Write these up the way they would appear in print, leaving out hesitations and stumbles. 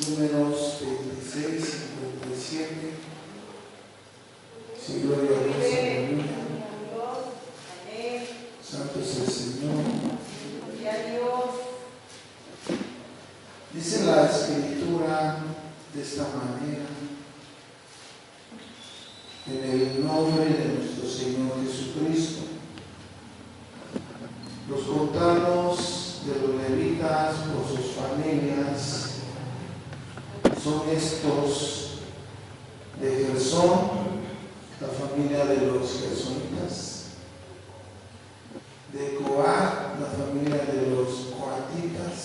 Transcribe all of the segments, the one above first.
Números 26, 57. Sí, gloria a Dios, aleluya. Santo es el Señor. Dice la Escritura de esta manera: en el nombre de nuestro Señor Jesucristo, los contados de los levitas por sus familias son estos: de Gersón, la familia de los gersonitas; de Coat, la familia de los coatitas;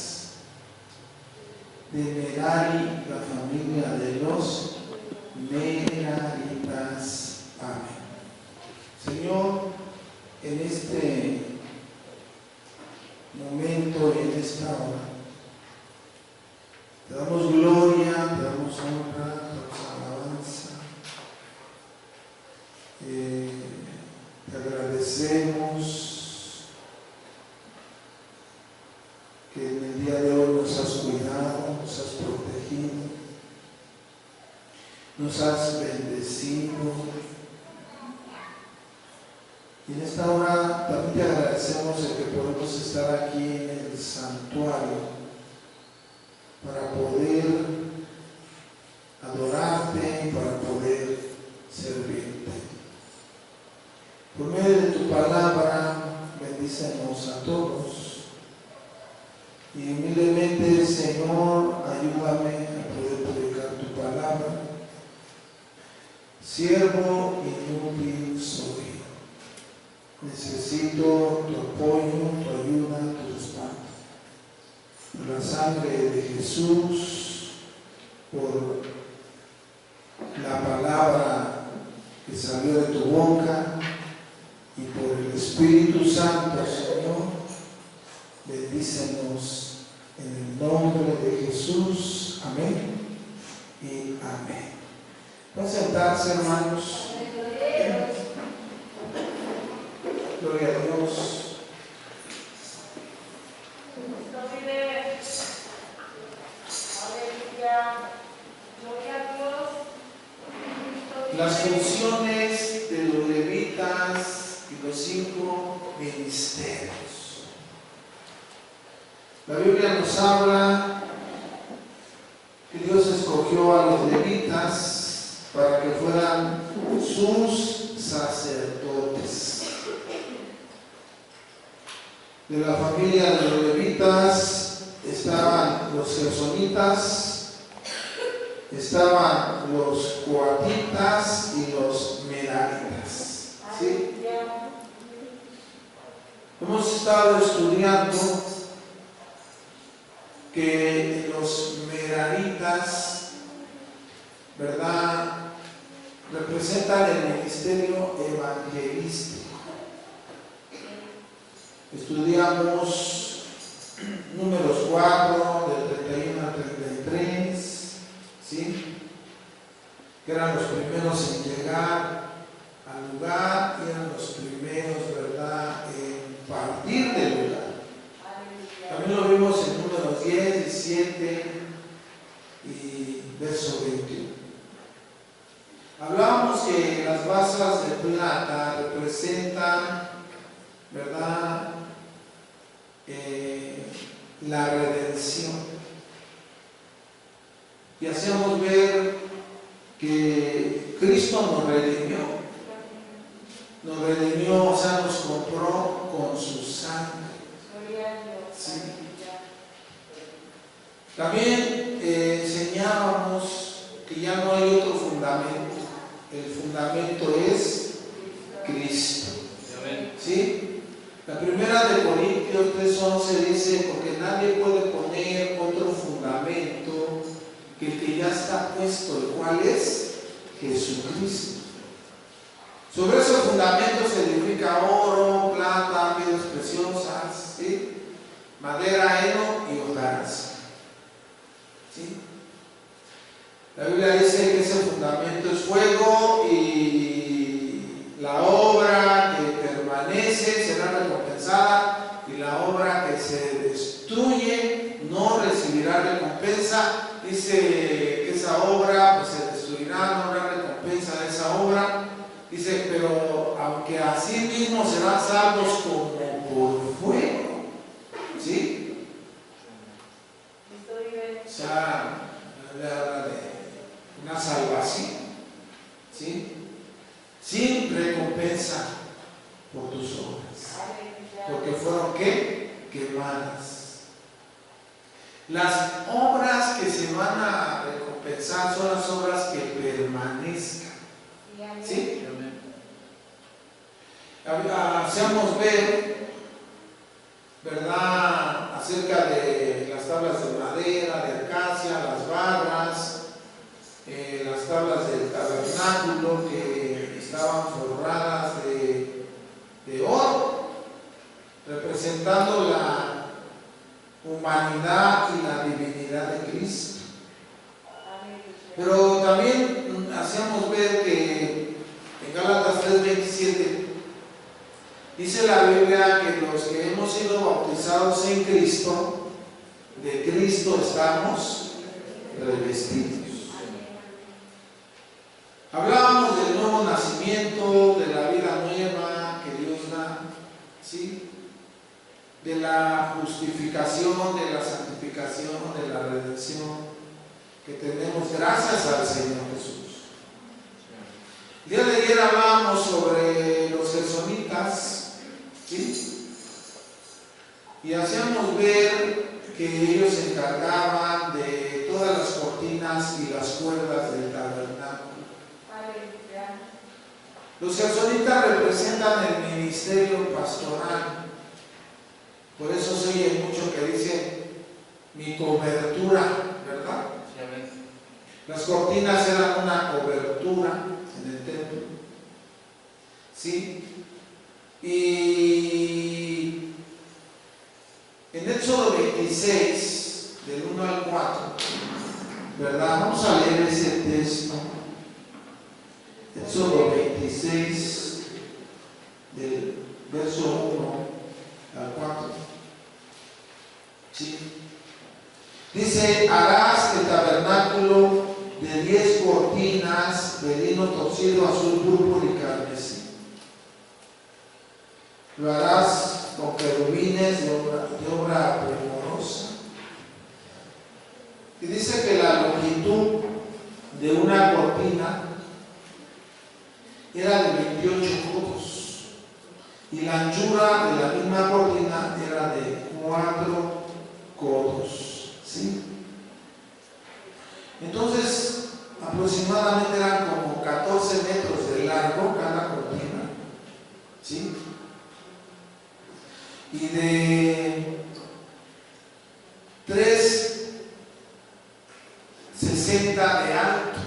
de Merari, la familia de los meraritas. Amén. Señor, en este momento y en esta hora te damos gloria, te damos honra, te damos alabanza. Te agradecemos que en el día de hoy nos has cuidado, nos has protegido, nos has bendecido. Y en esta hora también te agradecemos el que podemos estar aquí en el santuario para poder adorarte, para poder servirte. Por medio de tu palabra, bendícenos a todos. Y humildemente, Señor, ayúdame a poder predicar tu palabra. Siervo inútil soy. Necesito tu apoyo, tu ayuda, tu respaldo. Por la sangre de Jesús, por la palabra que salió de tu boca y por el Espíritu Santo, Señor, bendícenos en el nombre de Jesús. Amén y amén. Pueden sentarse, hermanos. Gloria a Dios. Las funciones de los levitas y los 5 ministerios. La Biblia nos habla que Dios escogió a los levitas para que fueran sus sacerdotes. De la familia de los levitas estaban los gersonitas, estaban los coatitas y los meraritas. ¿Sí? Hemos estado estudiando que los meraritas, ¿verdad?, representan el ministerio evangelístico. Estudiamos Números 4, del 31 al 33, ¿sí?, que eran los primeros en llegar al lugar y eran los primeros, ¿verdad?, en partir del lugar. También lo vimos en Números 10, 17 y verso 21. Hablábamos que las vasas de plata representan, ¿verdad?, la redención. Y hacíamos ver que Cristo nos redimió, o sea, nos compró con su sangre. ¿Sí? También enseñábamos que ya no hay otro fundamento. El fundamento es Cristo. ¿Sí? La primera de Corintios 3:11 dice: porque nadie puede poner otro fundamento que el que ya está puesto, el cual es Jesucristo. Sobre ese fundamento se edifica oro, plata, piedras preciosas, ¿sí?, madera, heno y hojarasca. ¿Sí? La Biblia dice que ese fundamento es fuego y la obra que permanece será recompensada y la obra que se destruye no recibirá recompensa dice que esa obra pues se destruirá, no habrá recompensa de esa obra. Dice, pero aunque así mismo serán salvos como por fuego, ¿sí? O sea, le habla de una salvación, ¿sí? Sin recompensa por tus obras, porque fueron ¿qué? Quemadas. Las obras que se van a recompensar son las obras que permanezcan, ¿sí? Hacíamos ver, ¿verdad?, acerca de las tablas de madera, de acacia, las barras, las tablas del tabernáculo que estaban forradas de oro, representando la humanidad y la divinidad de Cristo. Pero también hacíamos ver que en Gálatas 3:27 dice la Biblia que los que hemos sido bautizados en Cristo, de Cristo estamos revestidos. Hablábamos del nuevo nacimiento, de la vida nueva que Dios da, ¿sí? De la justificación, de la santificación, de la redención que tenemos gracias al Señor Jesús. El día de ayer hablábamos sobre los gersonitas, ¿sí? Y hacíamos ver que ellos se encargaban de todas las cortinas y las cuerdas del tabernáculo. Los gersonitas representan el ministerio pastoral. Por eso se oye mucho que dice mi cobertura, ¿verdad? Las cortinas eran una cobertura en el templo, ¿sí? Y en Éxodo 26, del 1 al 4, ¿verdad? Vamos a leer ese texto. Éxodo 26, del verso 1 al 4. ¿Sí? Dice, harás el tabernáculo de 10 cortinas de lino torcido, azul, púrpura y carmesí. Lo harás con querubines de obra primorosa. Y dice que la longitud de una cortina era de 28 codos y la anchura de la misma cortina era de 4 codos, ¿sí? Entonces aproximadamente eran como 14 metros de largo cada cortina, ¿sí? Y de 3,60 de alto,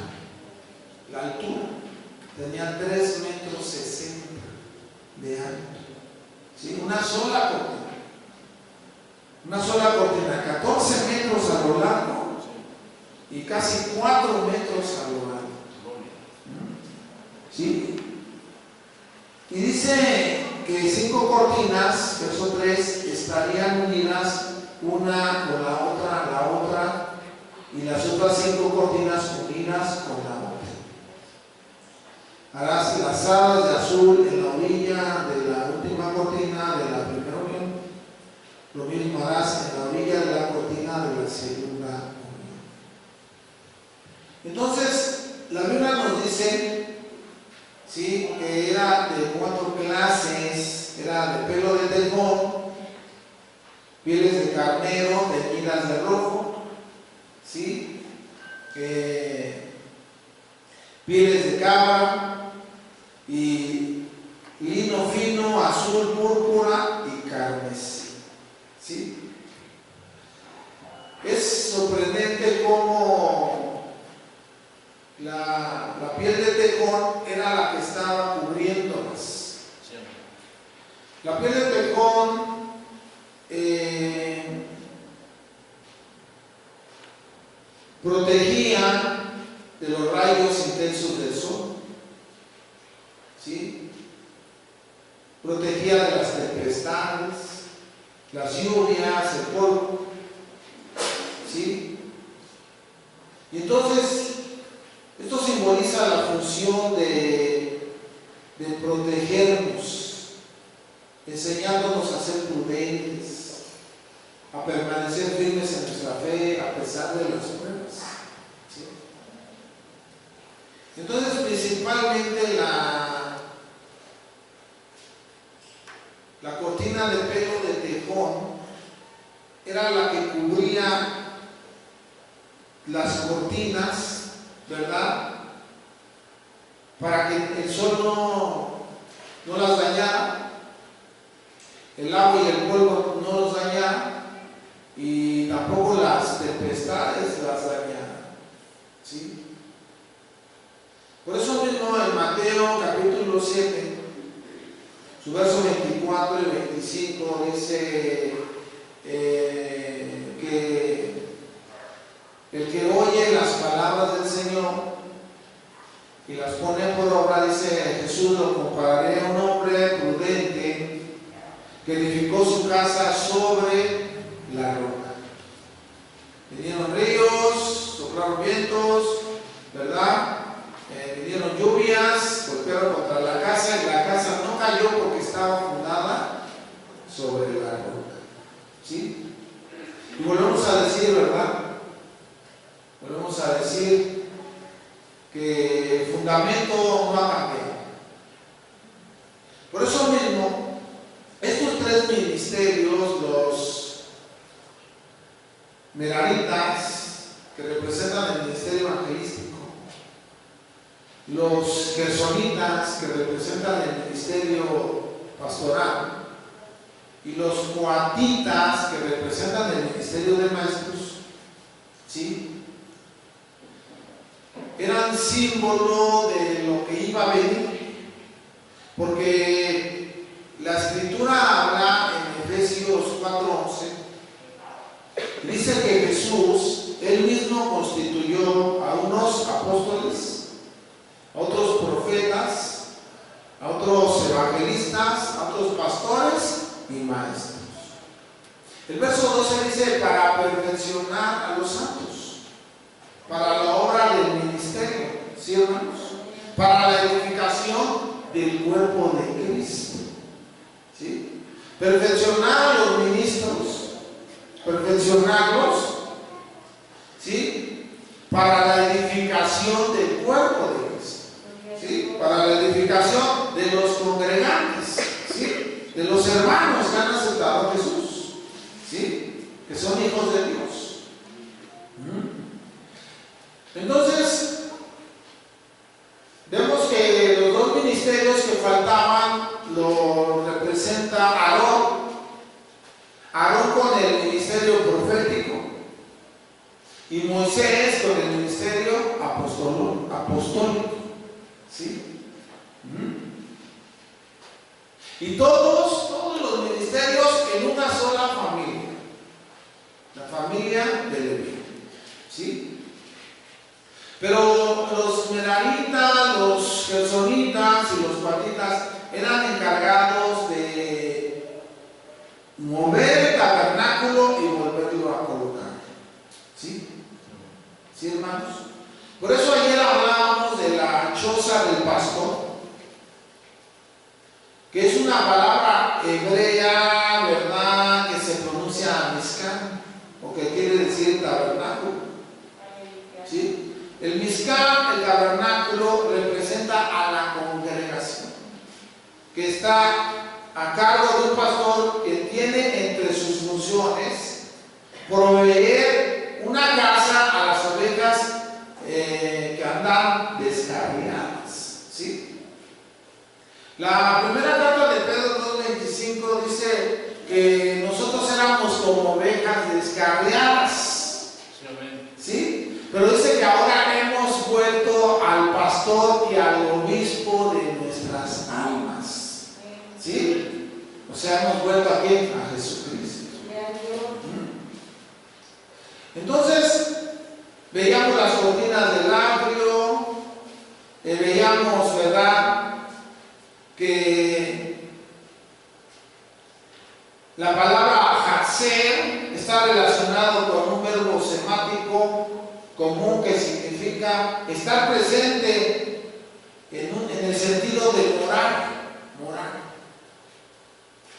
la altura tenía 3,60 metros de alto, ¿sí? Una sola cortina, 14 metros a lo largo y casi 4 metros a lo largo, ¿sí? Y dice que 5 cortinas, verso 3, estarían unidas una con la otra, y las otras 5 cortinas unidas con la otra. Harás lazadas de azul en la orilla de la última cortina de la primera unión. Lo mismo harás en la orilla de la cortina de la segunda unión. Entonces, la Biblia nos dice, ¿sí?, que era de 4 clases. Era de pelo de tejón, pieles de carnero teñidas de rojo, ¿sí?, pieles de cabra y lino fino, azul, púrpura y carmesí, ¿sí? Es sorprendente cómo la piel de tejón era la que estaba cubriéndolas. La piel de tejón protegía de los rayos intensos del sol, ¿sí? Protegía de las tempestades, las lluvias, el polvo, ¿sí? Y entonces, esto simboliza la función de protegernos, enseñándonos a ser prudentes, a permanecer firmes en nuestra fe a pesar de las pruebas. ¿Sí? Entonces, principalmente la cortina de pelo de tejón era la que cubría las cortinas, ¿verdad? Para que el sol no las dañara, el agua y el polvo no los dañaran y tampoco las tempestades las dañaran. ¿Sí? Por eso mismo en Mateo capítulo 7, su verso 24 y 25 dice que el que oye las palabras del Señor y las pone por obra, dice Jesús, lo compararé a un hombre prudente que edificó su casa sobre la roca. Vinieron ríos, soplaron vientos, ¿verdad? Vinieron lluvias, golpearon contra la casa y la casa no cayó porque estaba fundada sobre la roca. ¿Sí? Y volvemos a decir, ¿verdad? Volvemos a decir que el fundamento no ha cambiado. Por eso mismo, estos tres ministerios, los meraritas, que representan el ministerio evangelístico, los gersonitas, que representan el ministerio pastoral, y los coatitas, que representan el ministerio de maestros, ¿sí?, eran símbolo de lo que iba a venir, porque la escritura habla en Efesios 4:11, dice que Jesús, él mismo constituyó a unos apóstoles, a otros profetas, a otros evangelistas, a otros pastores y maestros. El verso 12 dice, para perfeccionar a los santos, para la obra del ministerio, ¿sí, hermanos? Para la edificación del cuerpo de Cristo, ¿sí? Perfeccionar a los ministros, perfeccionarlos, ¿sí?, para la edificación del cuerpo de Cristo, ¿sí?, para la edificación de los congregantes, ¿sí?, de los hermanos que han aceptado a Jesús, ¿sí?, que son hijos de Dios. Entonces, vemos que los dos ministerios que faltaban lo representa Aarón. Aarón con el ministerio profético y Moisés con el ministerio apostólico. ¿Sí? Y todos los ministerios en una sola familia, la familia de Leví. ¿Sí? Pero los meraritas, los gersonitas y los coatitas eran encargados de mover el tabernáculo y volverlo a colocar. ¿Sí? ¿Sí, hermanos? Por eso ayer hablábamos de la choza del pastor, que es una palabra hebrea, ¿verdad?, que se pronuncia Mizkan, o que quiere decir tabernáculo. ¿Sí? El Mizkan, el tabernáculo, representa a la congregación, que está a cargo de un pastor que tiene entre sus funciones proveer una casa a las ovejas que andan descarriadas. ¿Sí? La primera carta de Pedro 2:25 dice que nosotros éramos como ovejas descarriadas. ¿Sí? Pero dice que ahora hemos vuelto al pastor y al obispo de nuestras almas. ¿Sí? O sea, hemos vuelto aquí a Jesucristo. Entonces, veíamos las cortinas del atrio, veíamos, ¿verdad?, que la palabra hacer está relacionado con un verbo semático común que significa estar presente en el sentido de morar.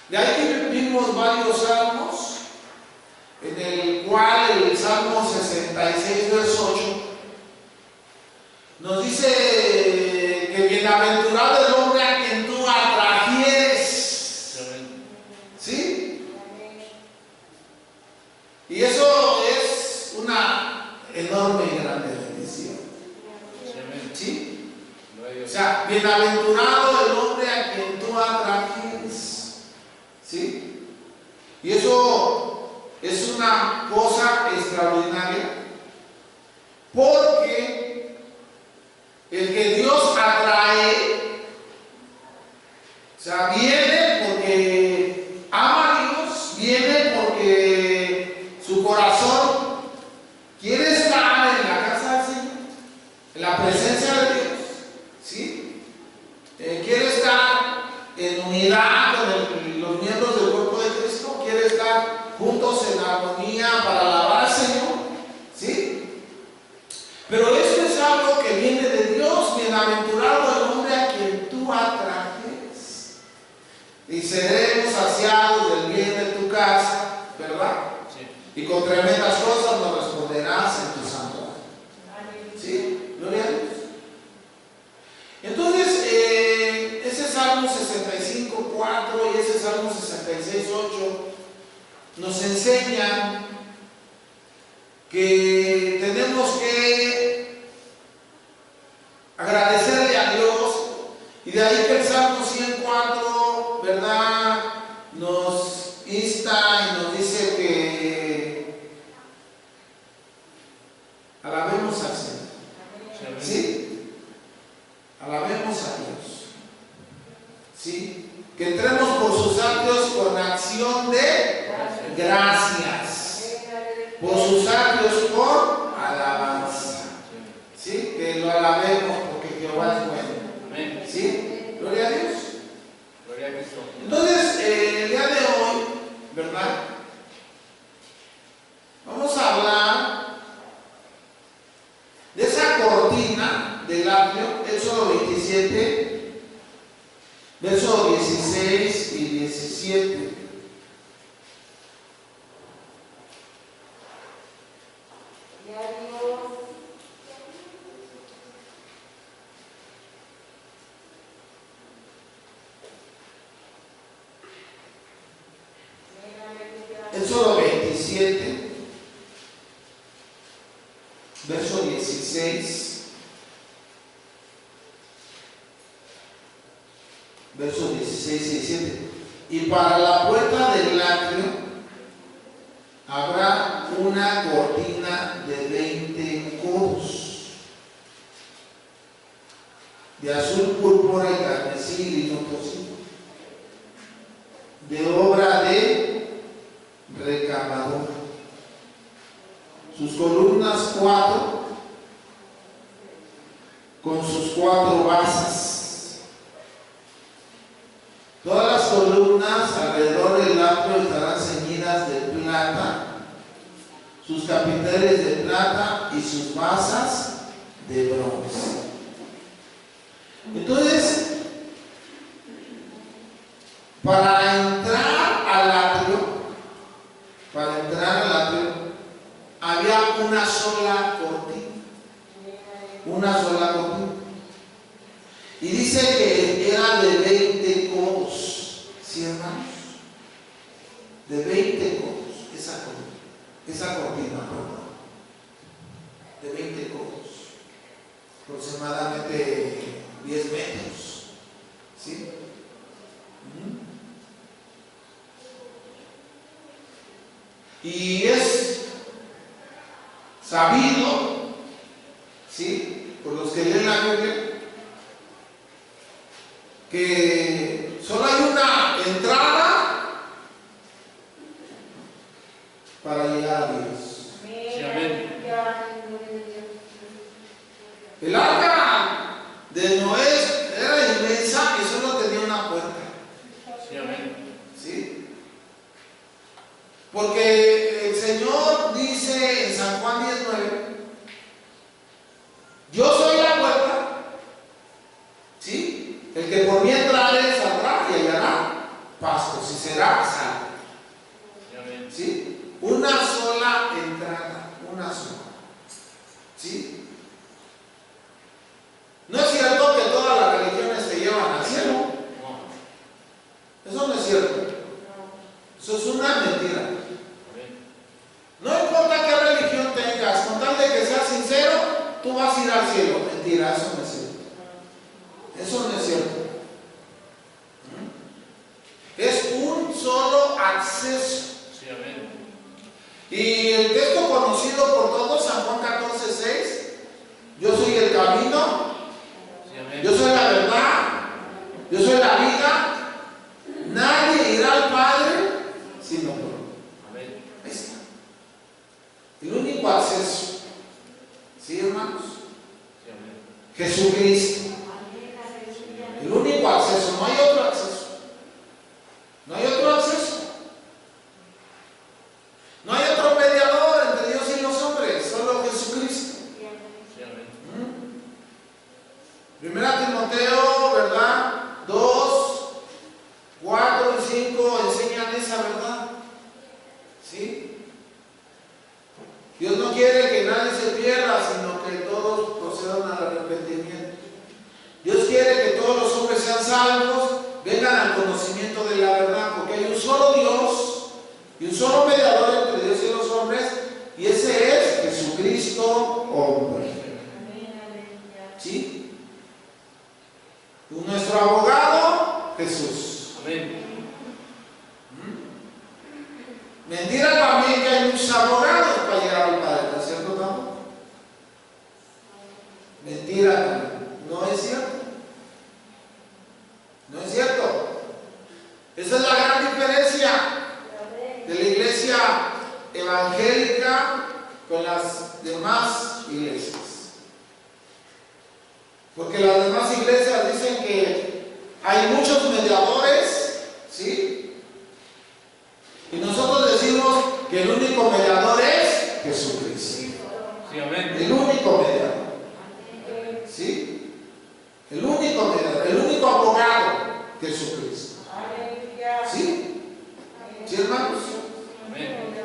De ahí que vimos varios salmos, en el cual el Salmo 66, verso 8, nos dice que bienaventurado el hombre a quien tú atrajeres. ¿Sí? Y eso es una enorme y grande bendición. ¿Sí? O sea, bienaventurado el hombre a quien tú atrajeres. ¿Sí? Y eso es una cosa extraordinaria, porque el que Dios atrae, o sea, viene porque ama a Dios, viene porque su corazón quiere estar en la casa del Señor, en la presencia de Dios, ¿sí? Quiere estar en unidad con los miembros del cuerpo de Cristo, quiere estar juntos en armonía para alabar al Señor, ¿sí? Pero esto es algo que viene de Dios. Bienaventurado el hombre a quien tú atrajes, y seremos saciados del bien de tu casa, ¿verdad? Sí. Y con tremendas cosas nos responderás en tu santuario. ¿Sí? Gloria a Dios. Entonces, ese Salmo 65, 4 y ese Salmo 66, 8 nos enseñan que tenemos que agradecerle a Dios, y de ahí que el Salmo 104, ¿verdad?, nos insta y nos dice que alabemos al Señor. ¿Sí? Alabemos a Dios. ¿Sí? Que entremos por sus atrios con acción de gracias. Por sus atrios con alabanza. ¿Sí? Que lo alabemos porque Jehová es bueno. ¿Sí? Gloria a Dios. Gloria a Cristo. Entonces, el día de hoy, ¿verdad?, vamos a hablar de esa cortina del atrio, Éxodo 27, versos 16 y 17. Éxodo 27, verso 16, versos 16 y 17. Y para la puerta del atrio habrá una cortina de 20 codos, de azul, púrpura y carmesí, lino torcido, de obra de recamador. Sus columnas 4, con sus 4 basas. Todas las columnas alrededor del atrio estarán ceñidas de plata, sus capiteles de plata y sus basas de bronce. Entonces, para entrar al atrio, había una sola cortina. Y dice que era de 20 codos. ¿Sí, hermanos? De 20 codos, esa cortina, perdón. De 20 codos. Aproximadamente 10 metros. ¿Sí? Y es sabido, ¿sí?, por los que leen la Biblia, que solo hay una entrada para llegar a Dios. Sí, amén. El arca de Noé era inmensa y solo tenía una puerta. Sí, amén. ¿Sí? Porque el Señor dice en San Juan 19 Yo soy la puerta, ¿sí? El que por mí entrare saldrá y hallará pastos y será salvo. ¿Sí? Una sola entrada, una sola. ¿Sí? No es cierto que todas las religiones te llevan al cielo. Eso no es cierto. Eso es una mentira. No importa qué religión tengas, con tal de que seas sincero, tú vas a ir al cielo. Mentira, eso no es cierto. Eso no es cierto. Es un solo acceso. Y el texto conocido por todos, San Juan 14:6, yo soy el camino, yo soy la verdad, yo soy la vida, nadie irá al Padre sino por mí. Ahí está. El único acceso, ¿sí, hermanos? Jesucristo. El único acceso, no hay otro acceso. No hay otro acceso. No hay otro mediador entre Dios y los hombres, solo Jesucristo. Primera Timoteo, ¿verdad? 2, 4 y 5 enseñan esa verdad. ¿Sí? Dios no quiere que nadie se pierda, sino que todos procedan al arrepentimiento. Dios quiere que todos los hombres sean salvos, vengan al conocimiento de la verdad, porque hay un solo Dios y un solo mediador entre Dios y los hombres, y ese es Jesucristo hombre. ¿Sí? Nuestro abogado, Jesús. Amén. Mentira también que hay muchos abogados para llegar al Padre, ¿no es cierto tampoco? Mentira también. No es cierto. No es cierto. Esa es la gran diferencia de la iglesia evangélica con las demás iglesias. Porque las demás iglesias dicen que hay muchos mediadores, ¿sí? Y nosotros decimos que el único mediador es Jesucristo. Sí, amén. El único mediador. ¿Sí? El único mediador, el único abogado, Jesucristo. ¿Sí? ¿Sí, hermanos? Amén.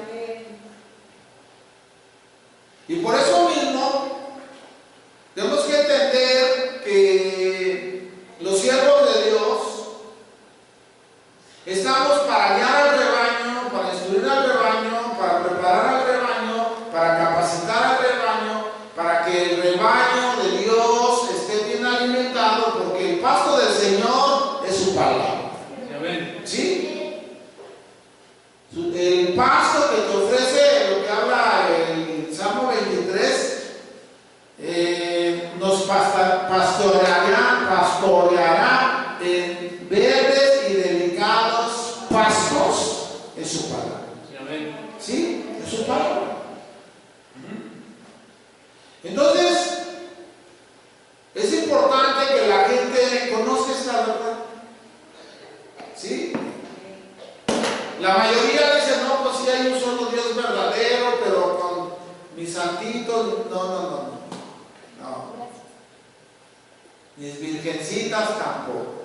Y por eso mismo tenemos que entender que los siervos de Dios estamos para guiar al rebaño, para instruir al rebaño, para preparar al rebaño, para capacitar al rebaño, para que el rebaño de Dios esté bien alimentado, porque el pasto del Señor es su palabra. ¿Sí? El pasto que te ofrece, lo que habla el Salmo 23, nos pastoreará en verdes y delicados pastos. Es su palabra. ¿Sí? Es su palabra. Entonces, es importante que la gente conozca esta verdad. ¿Sí? La mayoría dice, no, pues sí hay un solo Dios verdadero, pero con mis santitos, no. Mis virgencitas tampoco.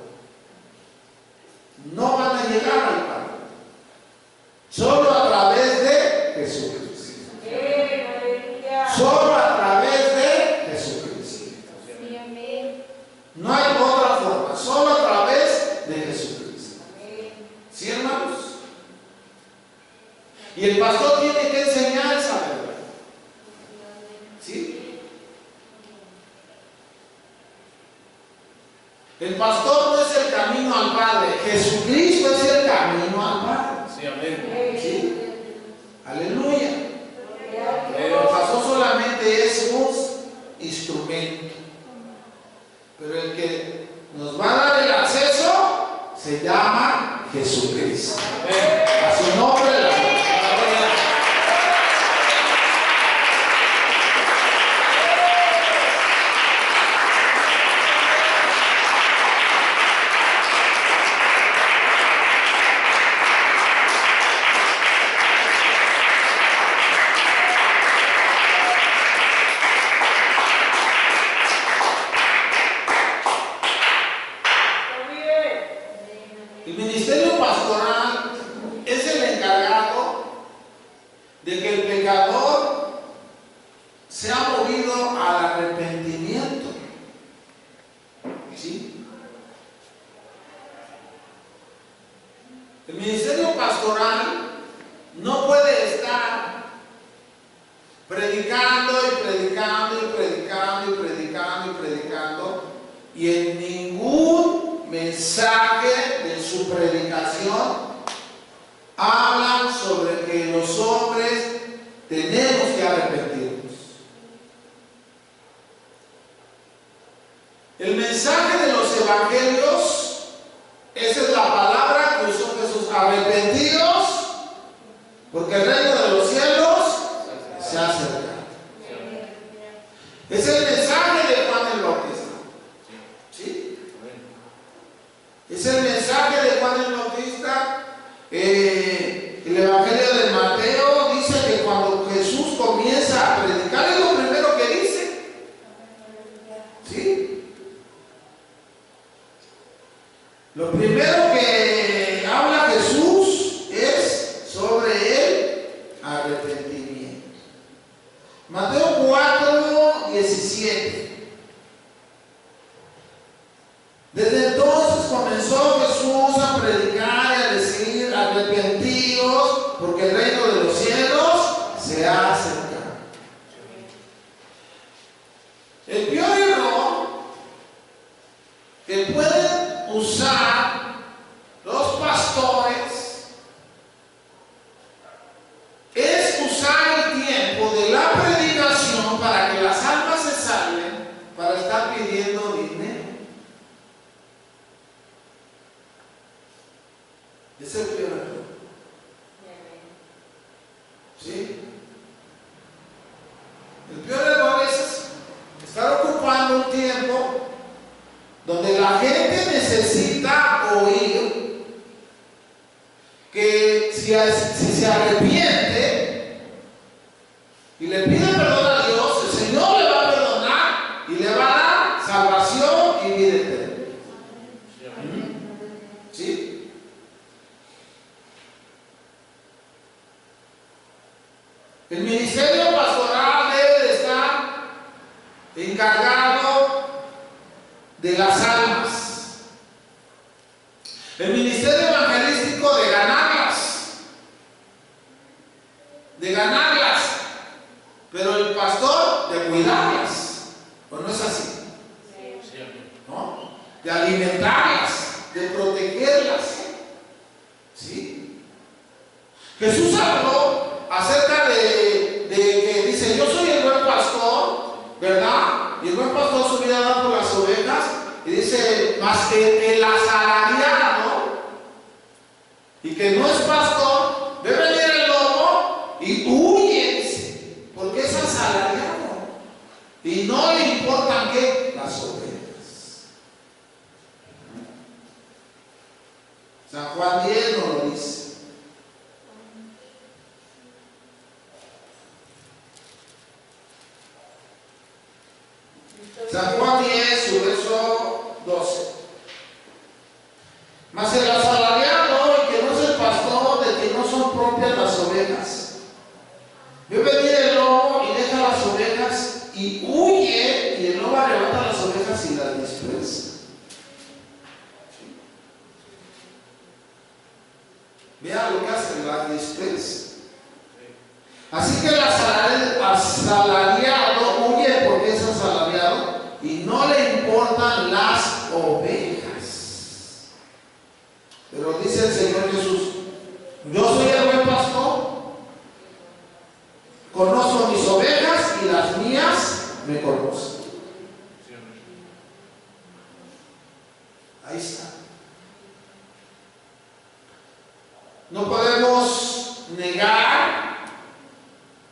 No van a llegar al Padre. Solo a través de Jesucristo. Solo a través de Jesucristo. No hay otra forma. Solo a través de Jesucristo. ¿Sí, hermanos? Y el pastor tiene que enseñar esa verdad. ¿Sí? El pastor no es el camino al Padre, Jesucristo es el camino al Padre. Sí, amén. ¿Sí? Aleluya. Pero el pastor solamente es un instrumento. Pero el que nos va a dar el acceso se llama Jesucristo. A su nombre la gloria. de que el pecador se ha movido al arrepentimiento. ¿Sí? El ministerio pastoral no puede estar predicando y predicando y predicando y predicando y predicando, y en ningún mensaje de su predicación hablan sobre que los hombres tenemos que arrepentirnos. El mensaje de los evangelios, esa es la palabra que usó Jesús: arrepentidos, porque el reino de los cielos se ha acercado. Es el mensaje de Juan el Bautista. ¿Sí? Es el mensaje de Juan el Bautista. El Evangelio de Mateo dice que cuando Jesús comienza a predicar, es lo primero que dice. ¿Sí? Lo primero que habla Jesús es sobre el arrepentimiento. Mateo 4:17. Desde entonces comenzó Jesús a predicar y a decir: arrepentidos, porque el reino de los cielos se ha acercado. El peor error que pueden usar los pastores es usar el tiempo de la predicación para que las almas se salven, para estar pidiendo dinero. Es el peor error. ¿Sí? El peor error es estar ocupando un tiempo donde la gente necesita oír que si se arrepiente y le pide perdón a Dios, el Señor le va a perdonar y le va a dar salvación y vida eterna. ¿Sí? El ministerio pastoral debe de estar encargado de las almas. El ministerio evangelístico de ganarlas, pero el pastor de cuidarlas. ¿O no es así? ¿No? De alimentarlas, de protegerlas. ¿Sí? Jesús habló acerca de que dice: yo soy el buen pastor, ¿verdad? Y el buen pastor su vida da por las ovejas. Y dice: más que el asalariado y que no es pastor, ve venir el lobo y huye, dice, porque es asalariado y no le importan ¿qué? Las ovejas. San Juan 10 nos lo dice. San Juan 10, su verso 12. Mas el asalariado, el que no es el pastor, de que no son propias las ovejas, ve venir el lobo y deja las ovejas y huye, y el lobo arrebata las ovejas y las dispersa. Vea lo que hace, las dispersa. Así que el asalariado huye porque es asalariado y no le importan las ovejas. Pero dice el Señor Jesús: yo soy el buen pastor, conozco mis ovejas y las mías me conocen. Ahí está. No podemos negar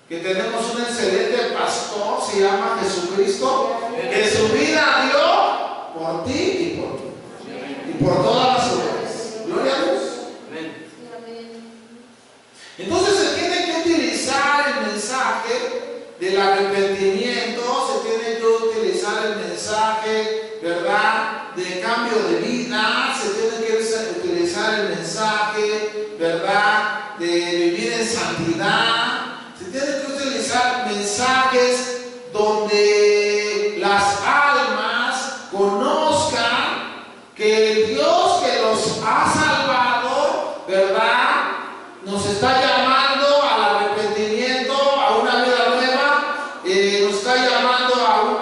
que tenemos un excelente pastor, se llama Jesucristo, que su vida dio por ti y por mí y por todas las ovejas. Gloria a Dios. Entonces se tiene que utilizar el mensaje del arrepentimiento, se tiene que utilizar el mensaje, ¿verdad?, de cambio de vida, se tiene que utilizar el mensaje, ¿verdad?, de vivir en santidad. mensajes donde las almas conozcan que el Dios que los ha salvado, ¿verdad?, nos está llamando al arrepentimiento, a una vida nueva, nos está llamando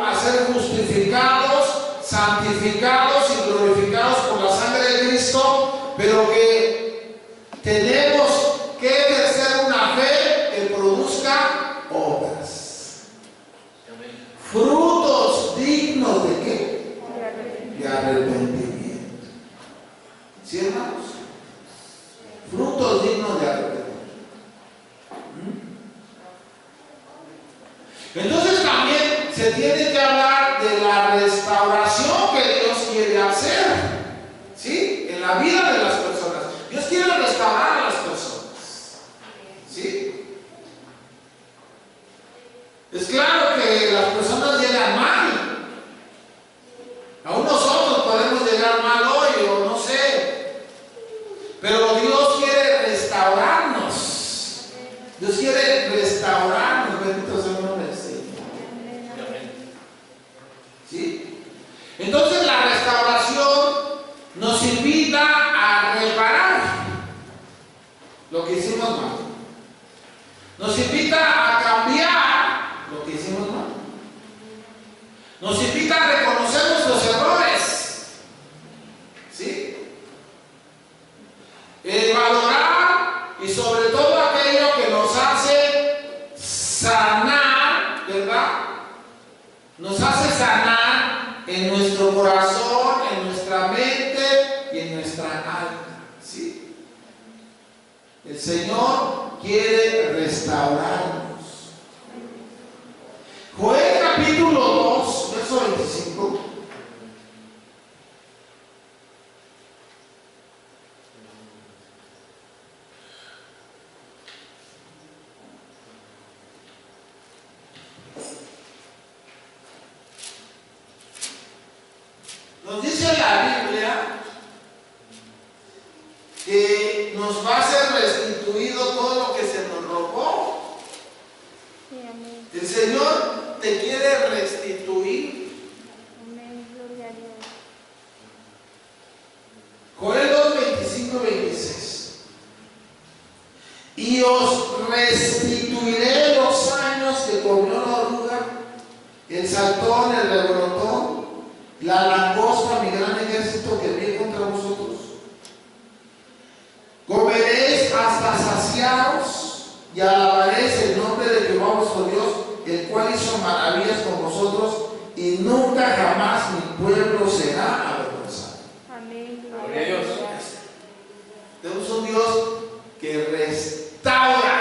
a ser justificados, santificados y glorificados por la sangre de Cristo, pero que tenemos que ejercer una fe que produzca obras. Frutos dignos de ¿qué? De arrepentimiento. ¿Sí, hermanos? Frutos dignos de arrepentimiento. Entonces también se tiene que hablar de la restauración que Dios quiere hacer, ¿sí?, en la vida de las personas. Dios quiere restaurar a las personas, ¿sí? Es claro que las personas llegan mal. Aún nosotros podemos llegar mal hoy o no sé, pero Dios quiere restaurarnos. Dios quiere restaurarnos. Bendito sea el nombre del Señor. ¿Sí? Entonces la restauración nos invita a reparar lo que hicimos mal. Nos invita a cambiar lo que hicimos mal. Nos invita a reconocer nuestros errores. ¿Sí? Valorar y sobre todo aquello que nos hace sanar, ¿verdad? Nos hace sanar en nuestro corazón, en nuestra mente y en nuestra alma. ¿Sí? El Señor quiere restaurarnos. Joel capítulo 2, verso 25. Nos dice la Biblia que nos va a ser restituido todo lo que se nos robó. El Señor te quiere restituir. Joel 2, 25 y 26. Y os restituiré los años que comió la oruga, el saltón, el revolotón, la langosta, mi gran ejército que viene contra vosotros. Comeréis hasta saciaros y alabaréis el nombre de Jehová vuestro Dios, el cual hizo maravillas con vosotros, y nunca jamás mi pueblo será avergonzado. Amén. Gloria a Dios. Tenemos un Dios que restaura.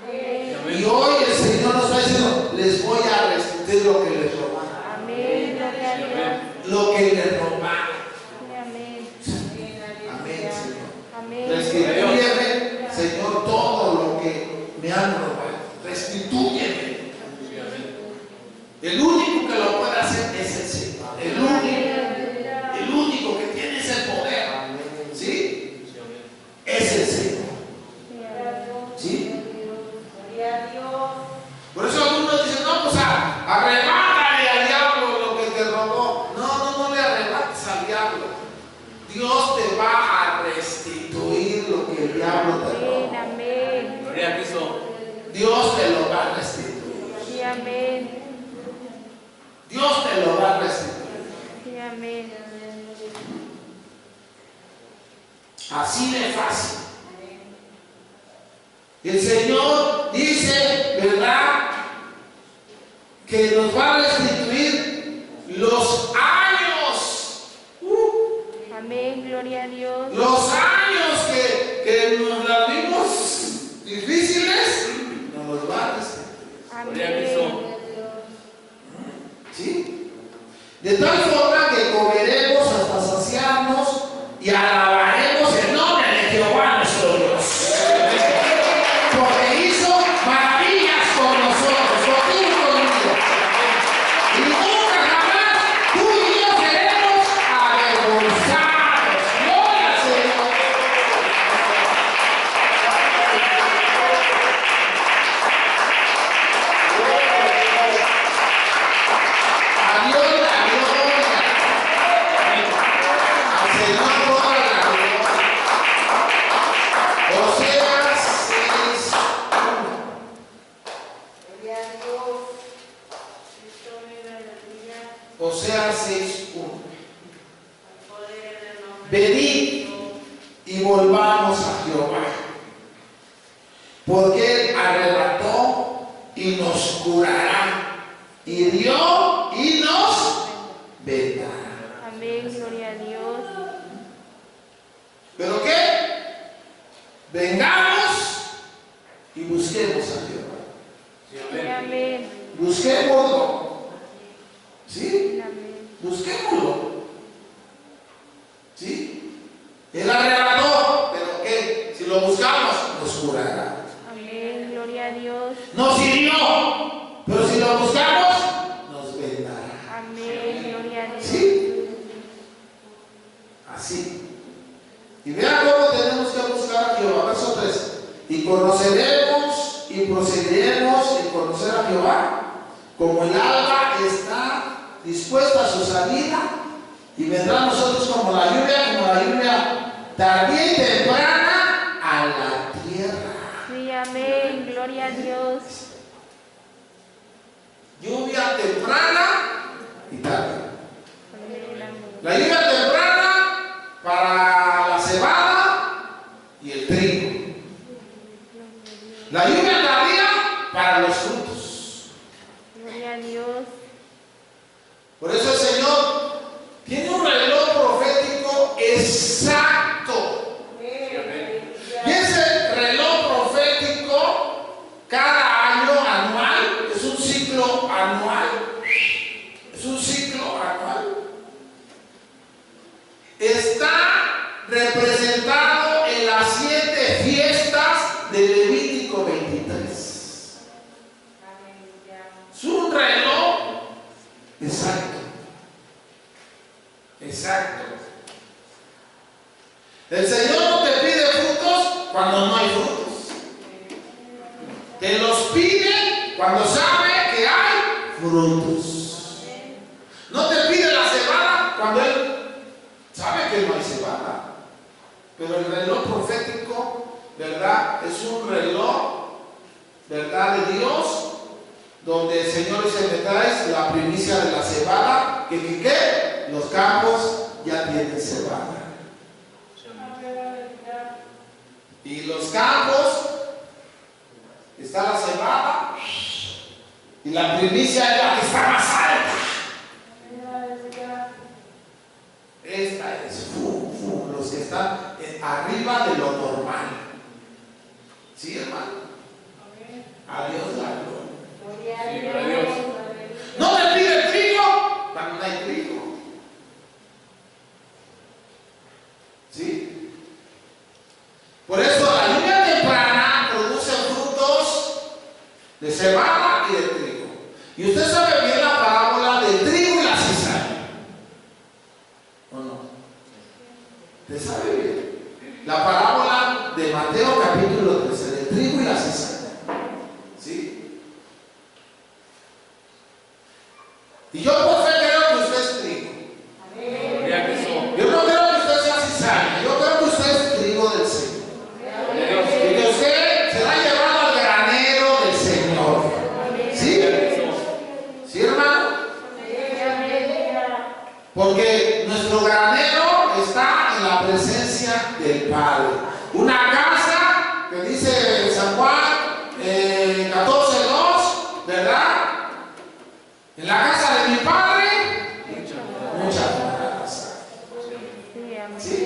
Amén. Y hoy el Señor nos está diciendo: les voy a restituir lo que les robaron. Amén. Gloria a Dios. Lo que les robaron. Amén. Amén, Señor. Amén. Restitúyeme, Señor, todo lo que me han robado. Restitúyeme. El único que lo puede hacer es el Señor. El único que tiene ese poder. ¿Sí? Es el Señor. ¿Sí? Por eso algunos dicen: no, pues arrebátale al diablo lo que te robó. No le arrebates al diablo. Dios te va a restituir lo que el diablo te robó. Amén. Gloria a Cristo. Dios te lo va a restituir. Sí, amén. Dios te lo va a restituir. Sí, amén. Así de fácil. El Señor dice, ¿verdad?, que nos va a restituir los años. Amén. Gloria a Dios. Los años que nos la vimos difíciles, nos los va a restituir. Gloria a Cristo. ¿Sí? De tal forma que comeremos hasta saciarnos y alabaremos el nombre de Jehová nuestro Dios. Porque hizo maravillas con nosotros, contigo y conmigo. Y nunca jamás tú y yo seremos avergonzados. Gloria al Señor. Oseas 6:1. Venid y volvamos a Jehová, porque Él arrebató y nos curará, hirió y nos vendará. Amén, gloria a Dios. ¿Pero qué? Vengamos y busquemos a Jehová. Sí, amén. Busquémoslo. ¿Sí? Amén. Busquémoslo. ¿Sí? Él arrebató, pero ¿qué? Si lo buscamos, nos curará. Amén, gloria a Dios. Nos hirió, pero si lo buscamos, nos vendará. Amén, gloria a Dios. ¿Sí? Así. Y vean cómo tenemos que buscar a Jehová. Verso 3. Y conoceremos y proseguiremos en conocer a Jehová, como el alba está dispuesta a su salida, y vendrá a nosotros como la lluvia tardía y temprana a la tierra. Sí, amén, gloria a Dios. Lluvia temprana y tarde. Amén, amén. La lluvia temprana para la cebada y el trigo. La lluvia tardía para los frutos. Gloria a Dios. Por eso el Señor tiene un reloj profético exacto. Y ese reloj profético, cada año anual, es un ciclo anual. Es un ciclo anual. Está representado en las 7 fiestas de Levítico 23. Es un reloj exacto. Exacto. El Señor no te pide frutos cuando no hay frutos. Te los pide cuando sabe que hay frutos. No te pide la cebada cuando Él sabe que no hay cebada. Pero el reloj profético, ¿verdad? Es un reloj, ¿verdad? De Dios, donde el Señor dice: me traes la primicia de la cebada, que los campos ya tienen cebada. Y los campos está la cebada, y la primicia es la que está más alta. Esta es los que están arriba de lo normal. ¿Sí, hermano? A Dios la gloria. Gloria a Dios. No te pide trigo cuando no hay trigo. ¿Sí? Por eso la lluvia temprana produce frutos de cebada y de trigo. Y usted sabe bien la parábola del trigo y la cizaña, ¿o no? ¿Usted sabe bien? La parábola de Mateo capítulo 13, del trigo y la cizaña. ¿Sí? Y yo por fe creo que usted es trigo. Yo no creo que usted sea cizaña. Yo creo que usted es trigo del Señor. Y que usted será llevado al granero del Señor. ¿Sí? ¿Sí, hermano? Porque nuestro granero está en la presencia del Padre. Una casa que dice San Juan 14:2, ¿verdad? En la casa de mi Padre, muchas moradas. ¿Sí?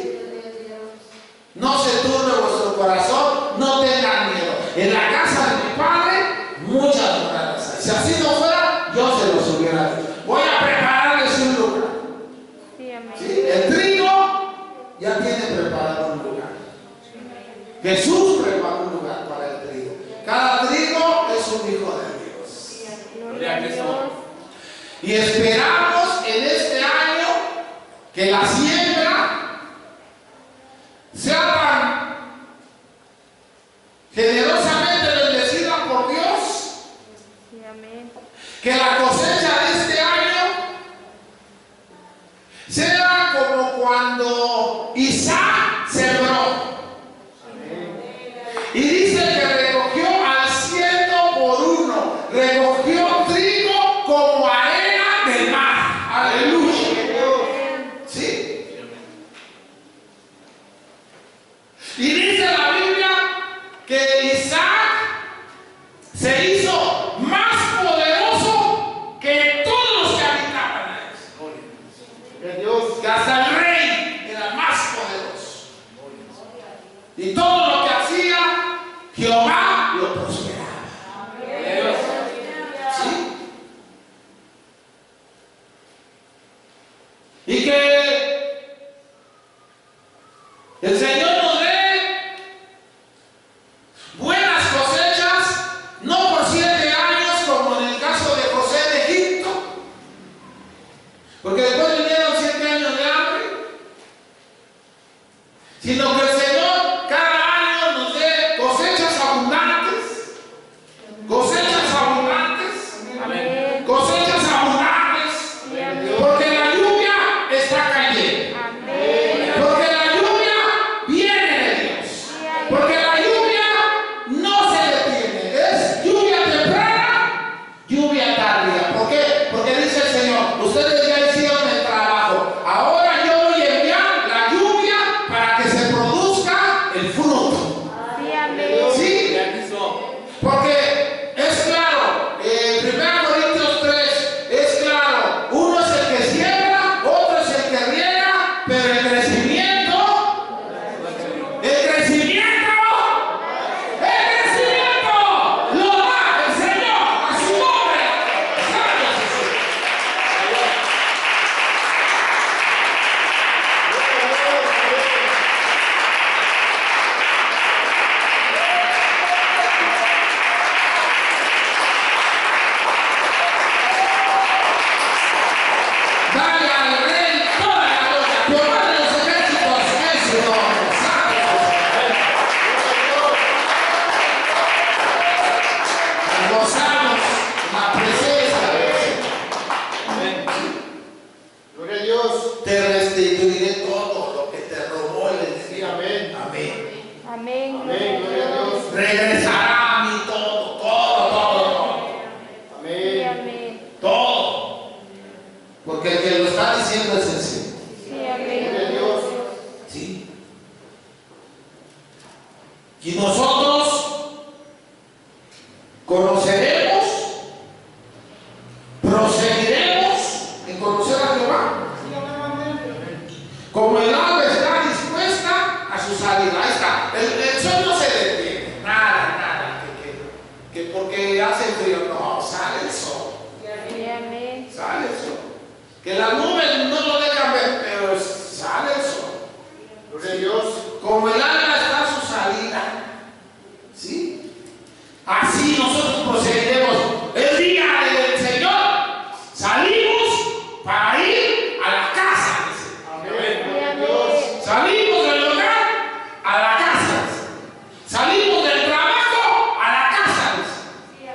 No se turbe vuestro corazón, no tengan miedo. En la casa de mi Padre, muchas moradas. Si así no fuera, yo se los hubiera dicho. Voy a prepararles un lugar. ¿Sí? El trigo ya tiene preparado un lugar. Jesús preparó un lugar para el trigo. Cada trigo es un hijo de Dios. Gloria a Dios. Y esperamos en este año que la siembra sea tan generosamente bendecida por Dios, Sí, amén. que la cosecha de este año sea como cuando Isaac sembró. Y dice que recogió al 100 por 1, recogió trigo como arena del mar. Aleluya. se hizo más poderoso que todos los que habitaban a él. Dios, que hasta el rey era más poderoso. Y todo lo que hacía, Jehová lo prosperaba. ¿Sí? Y que el Señor nos dé buenas cosechas, no por 7 años como en el caso de José de Egipto, porque después vinieron 7 años de hambre, sino que el Señor cada año nos dé cosechas abundantes, cosechas abundantes, Amén. cosechas abundantes, Sí, amén. porque la lluvia está cayendo. Amén. Porque la lluvia viene de Dios. Sí, amén. Porque la lluvia no se detiene. Es lluvia temprana, lluvia tardía. ¿Por qué? Porque dice el Señor, ustedes ya hicieron el trabajo. Ahora yo voy a enviar la lluvia para que se produzca el fruto. Sí, amén. ¿Sí? Porque es claro, 1 Corintios 3 es claro, uno es el que siembra, otro es el que riega, pero el crecimiento lo da el Señor a su nombre. ¿Sabes? Dale al rey toda la gloria. Jehová de los ejércitos es su nombre. ¿Sabes? Nos gozamos en la presencia de Dios. Gloria a Dios. Te restituiré todo lo que te robó el enemigo. Amén. Amén. Amén. Amén. Gloria a Dios. Regresará a mí todo. Sí, Amén. amén. Todo. Porque el que lo está diciendo es el Señor. Sí, amén. Gloria a Dios. ¿Sí? Y nosotros conoceremos, proseguiremos en conocer a Jehová. Como el ave está dispuesta a su salida. Ahí está. El sol no se detiene. Nada. Que porque hace frío. No, sale el sol. Sí, amén. Sale el sol. Que las nubes no lo dejan ver, pero sale el sol. Gloria a Dios. Como el alma está a su salida. ¿Sí? Así nosotros proseguiremos. El día del Señor salimos para ir a la casa. Dice. Amén. Sí, Gloria a Dios. amén. Salimos del hogar a la casa. Salimos del trabajo a la casa.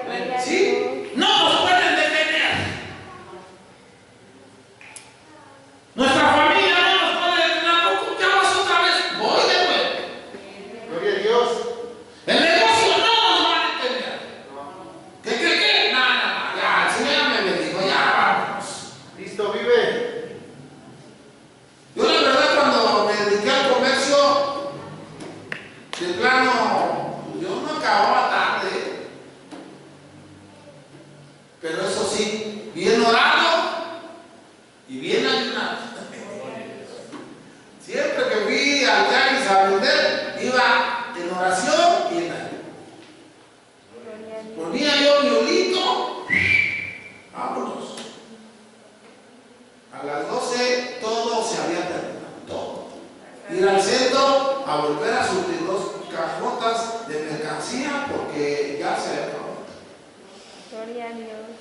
Gloria a ¿Sí? Dios. No nos pueden detener. Nuestra familia no nos puede detener. ¿Por qué vas otra vez? Voy de nuevo. Gloria a Dios. El negocio no nos va a detener. ¿Qué? Nada. Ya, el Señor ya me bendijo. Ya, vámonos. Cristo vive. Yo la verdad cuando me dediqué al comercio, de plano, yo no acababa tarde. Pero eso sí, bien orado y bien ayunado. Siempre que fui al tianguis a vender, iba en oración y en ayuno. Gloria a Dios. Ponía yo mi olito, vámonos. A las 12 todo se había terminado, todo. Ir al centro a volver a surtir 2 cajotas de mercancía porque ya se había acabado. Gloria a Dios.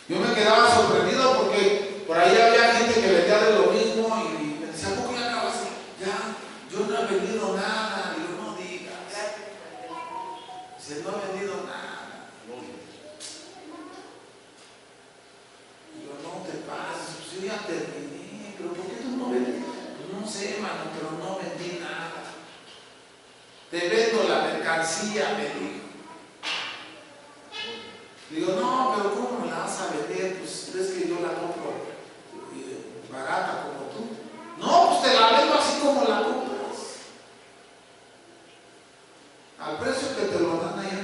Yo me quedaba sorprendido porque por ahí había gente que vendía de lo mismo y me decía, ¿cómo ya acabaste? Ya, yo no he vendido nada. Digo, no digas. Dice, no he vendido nada. Digo, no te pases, pues yo ya terminé, pero ¿por qué tú no vendes? Pues no sé, mano, pero no vendí nada. Te vendo la mercancía, me dijo. Digo, no, pero ¿cómo me la vas a vender? Pues es que yo la compro barata como tú. No, pues te la vendo así como la compras. Al precio que te lo dan allá.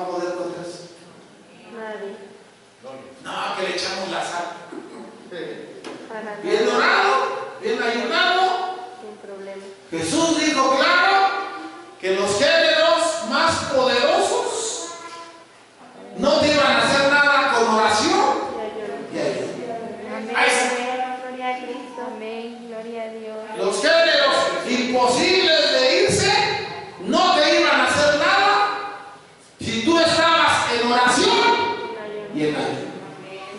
va a poder contra eso? Nadie. No, que le echamos la sal. Para Bien nada. orado, bien ayunado. Sin problema. Jesús dijo claro que los géneros más poderosos no te iban a hacer nada con oración Y ayuno. y ayuno. Amén. Ahí está. Gloria a Cristo. Amén. Gloria a Dios. Los géneros imposibles de irse no te iban a hacer nada si tú estabas en oración y en ayuno.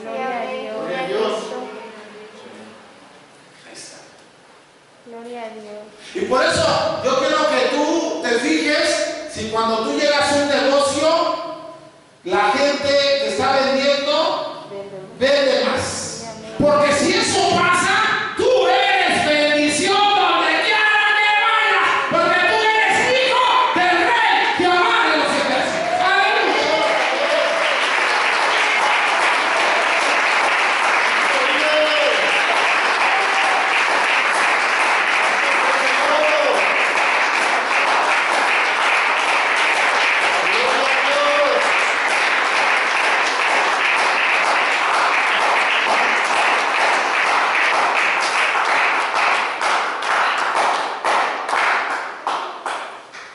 Gloria a Dios. Gloria a Dios. Ahí está. Gloria a Dios. Y por eso yo quiero que tú te fijes si cuando tú llegas a un negocio, la gente que está vendiendo vende más. Porque si eso pasa, tú eres bendición donde quiera que vayas. Porque tú eres hijo del Rey Jehová de los ejércitos. ¡Aleluya!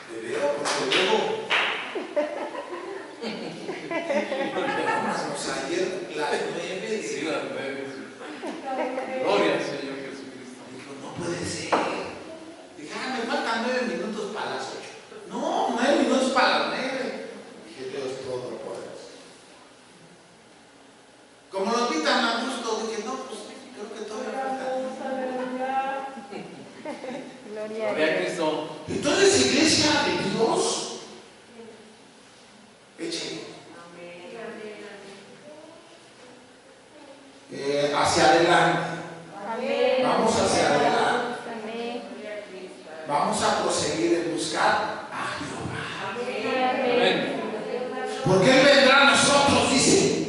Te veo porque luego vamos ayer las 9 Sí, digo, las 9. Gloria al Señor Jesucristo. no puede ser. Dije, me faltan 9 minutos para las 8. No, 9 minutos para las 9. Dije, Dios todopoderoso. Como los vi tan a gusto, dije, no, pues creo que todavía falta. Gloria a Gloria a Dios. Cristo. Entonces, iglesia de Dios, eche hacia adelante. Amén. Vamos hacia adelante. Amén. Vamos a proseguir en buscar a Jehová. Amén. Porque Él vendrá a nosotros, dice.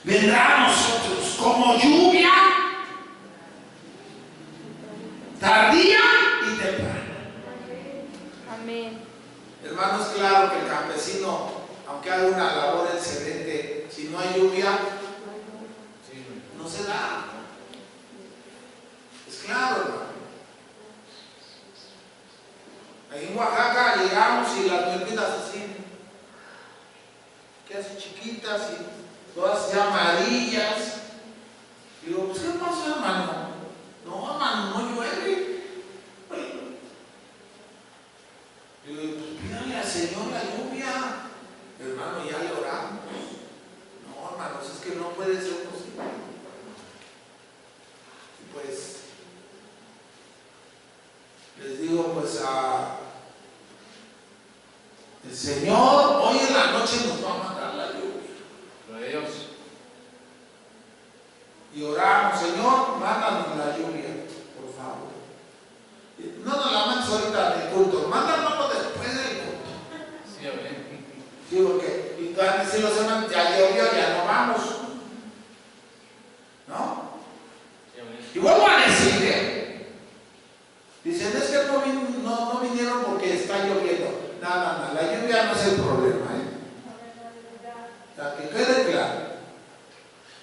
Vendrá a nosotros como lluvia tardía y temprana. Amén. Hermanos, claro que el campesino, aunque haga una labor excelente, si no hay lluvia, no se da. Es claro, hermano. Ahí en Oaxaca llegamos y las nuevitas así, que así chiquitas y todas así amarillas. Digo, pues ¿qué pasó, hermano? No, hermano, no llueve. Digo, pues pídale al Señor la lluvia. Hermano, ya le oramos. No, hermanos, es que no puede ser posible. Y pues, les digo, pues el Señor hoy en la noche nos va a mandar la lluvia. Gloria a Dios. Y oramos, Señor, mándanos la lluvia, por favor. No nos la mandes ahorita en el culto, mándanos después del culto. Sí, amén. Sí, porque y van a decir los hermanos, ya llovió, ya no vamos. ¿No? Sí, amén. Y vuelvo a decir, dicen, es que no vinieron porque está lloviendo. No, la lluvia no es el problema. O sea, que quede claro.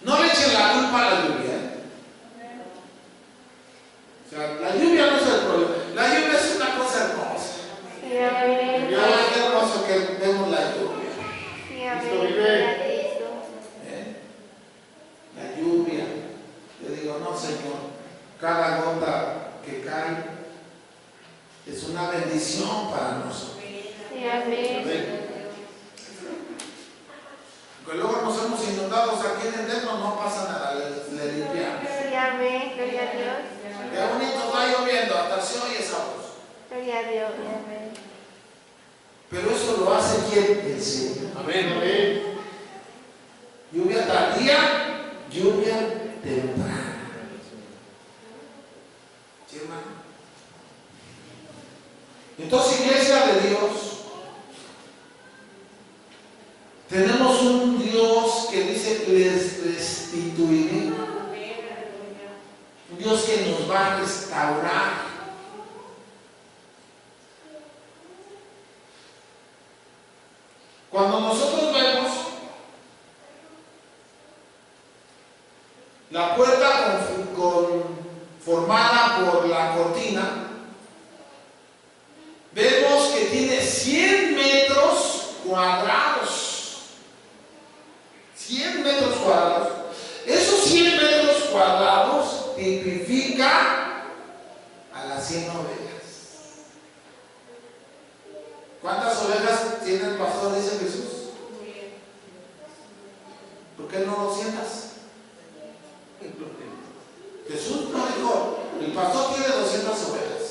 No le echen la culpa a la lluvia. O sea, la lluvia no es el problema. La lluvia es una cosa hermosa. Sí, amén. Yo es hermoso que vemos la lluvia. Sí, amén. Cristo vive. Gloria a Cristo. La lluvia. Yo digo, no, Señor, cada gota que cae es una bendición para nosotros. Sí, amén. Amén. Que luego nos hemos inundados aquí dentro, no pasa nada, le limpiamos. Sí, amén. Gloria a Dios. Qué bonito está lloviendo, hasta se oye esa voz. Gloria a Dios. Amén. Pero eso lo hace ¿quién? El Señor. Amén. Amén. Lluvia tardía, lluvia temprana. ¿Sí, hermano? Entonces, iglesia de Dios, tenemos un Dios que dice, les restituiré. Un Dios que nos va a restaurar. Cuando la puerta formada por la cortina, vemos que tiene 100 metros cuadrados. 100 metros cuadrados. Esos 100 metros cuadrados tipifican a las 100 ovejas. ¿Cuántas ovejas tiene el pastor? Dice Jesús. ¿Por qué no 200? Jesús no dijo, el pastor tiene 200 ovejas.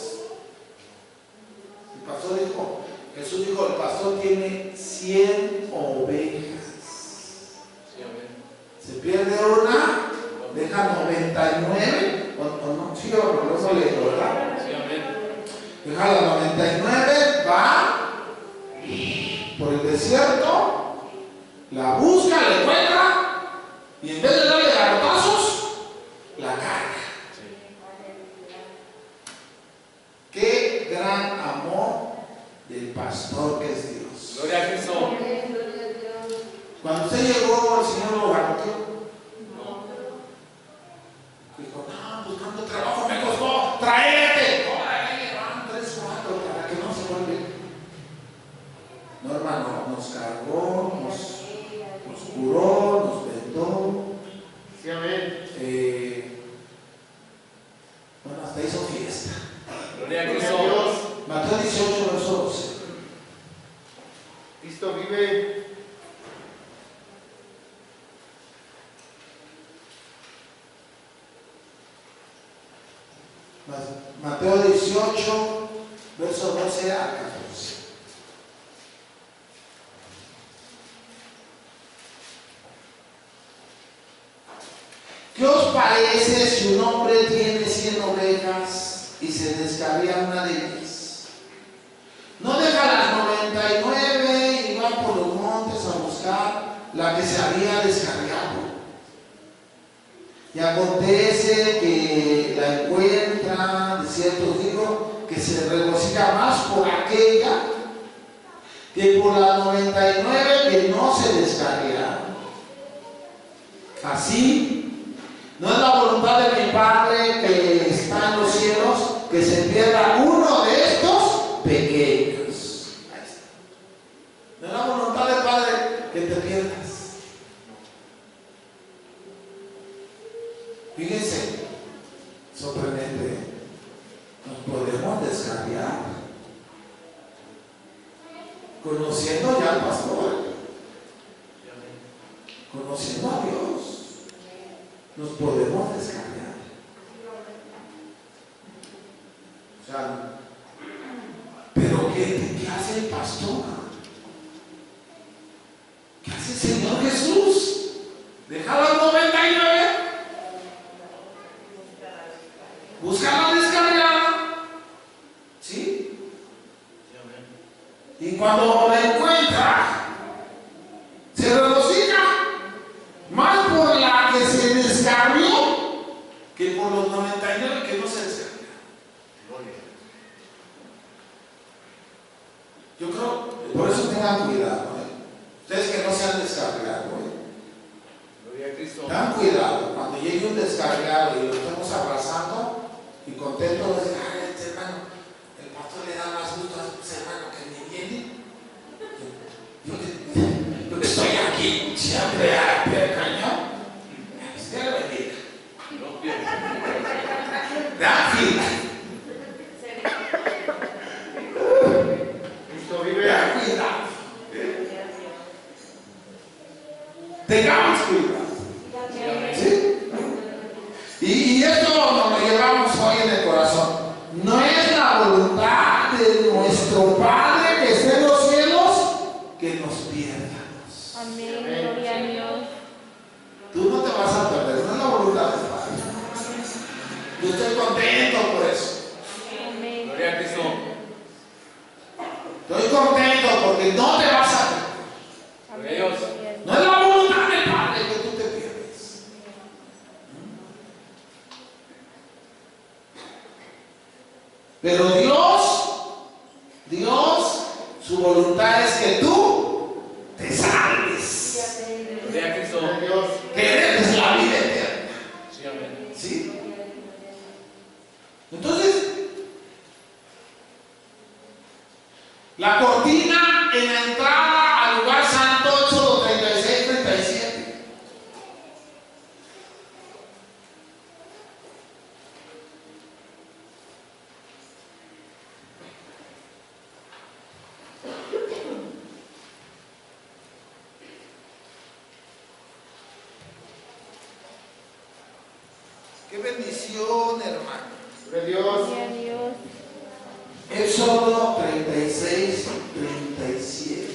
El pastor dijo, Jesús dijo, el pastor tiene 100 ovejas. Se pierde una, deja 99, o no, sí, o no leo, ¿verdad? Deja la 99, va por el desierto, la busca, la encuentra, y en vez de darle garrotazos, la carga. Qué gran amor del pastor que es Dios. Gloria a Cristo. Cuando usted llegó, el Señor lo garroteó. Dijo, no, pues cuánto trabajo me costó traerte. Órale, van 3, 4 para que no se vuelve. No, hermano, nos cargó, nos curó, nos vendó. Sí, amén. Bueno, hasta hizo fiesta. Gloria a Gloria a Cristo. Dios. Mateo 18, verso 12. Cristo vive. Mateo 18, verso 12 a 14. ¿Qué os parece si un hombre tiene 100 ovejas y se descarría una de ellas? ¿No deja las 99 y va por los montes a buscar la que se había descarriado? Y acontece que la encuentra, de cierto os digo, que se regocija más por aquella que por las 99 que no se descarriaron. Así, no es la voluntad de mi Padre que está en los cielos que se pierda uno de estos pequeños. Ahí está. No es la voluntad del Padre que te pierdas. Fíjense, sorprendente, nos podemos descarriar conociendo ya al pastor, conociendo a Dios, nos podemos descarriar. O sea, pero ¿qué hace el pastor? ¿Qué hace el Señor Jesús? Deja las 99. Busca la descarriada, ¿sí? Y cuando la encuentra, se regocija más por la que se descarrió que por los 99 que no se descarriaron. Yo creo, por eso tengan cuidado, ustedes que no se han descarriado, Gloria a Cristo. tengan cuidado cuando llegue un descarriado y lo estamos abrazando y contento de decir, ay, este hermano, el pastor le da más gusto a ese hermano que ni viene. Yo que estoy aquí siempre a pie de cañón. Dios le bendiga. David, Cristo vive. ten cuidado. Tengamos cuidado. ¿Sí? Y esto nos lo llevamos hoy en el corazón. No es la voluntad de nuestro Padre que esté en los cielos que nos pierdamos. Amén. Gloria a Dios. Tú no te vas a perder, no es la voluntad del Padre. Yo estoy contento por eso. Amén. Gloria a Cristo. Estoy contento porque no te vas a perder. Gloria a Dios. No es la voluntad del Padre que tú te pierdes. Pero Dios, su voluntad es que tú te salves, Gloria a Cristo. Gloria a Dios. que eres la vida eterna. Sí, Qué bendición, hermano. Gloria a Dios. Gloria a Dios. Éxodo 36, 37.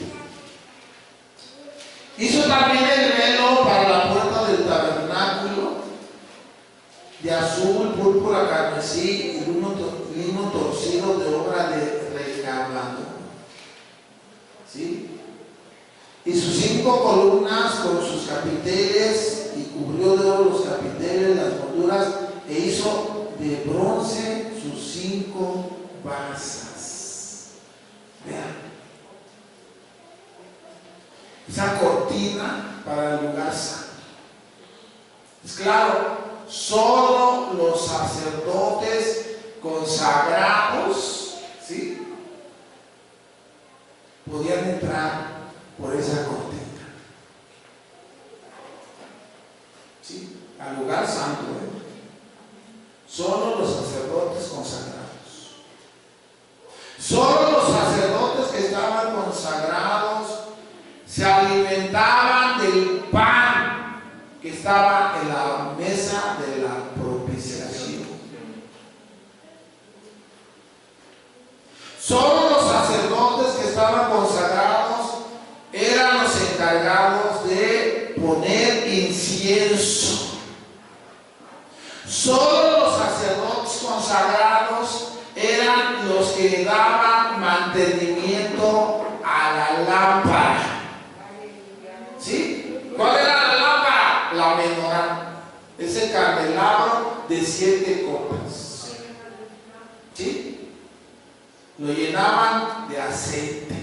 Hizo también el velo para la puerta del tabernáculo de azul, púrpura, carmesí y lino torcido de obra de recamado. ¿Sí? Y sus 5 columnas con sus capiteles, y cubrió de oro los capiteles, las molduras, e hizo de bronce sus 5 basas. Vean. Esa cortina para el lugar santo. Es claro, solo los sacerdotes consagrados, ¿sí?, podían entrar por esa cortina, ¿sí?, al lugar santo. Solo los sacerdotes consagrados. Solo los sacerdotes que estaban consagrados se alimentaban del pan que estaba en la mesa de la propiciación. Solo los sacerdotes que estaban consagrados eran los encargados de poner incienso. Solo los sacerdotes consagrados eran los que daban mantenimiento a la lámpara. ¿Sí? ¿Cuál era la lámpara? La menorá. Ese candelabro de 7 copas. ¿Sí? Lo llenaban de aceite.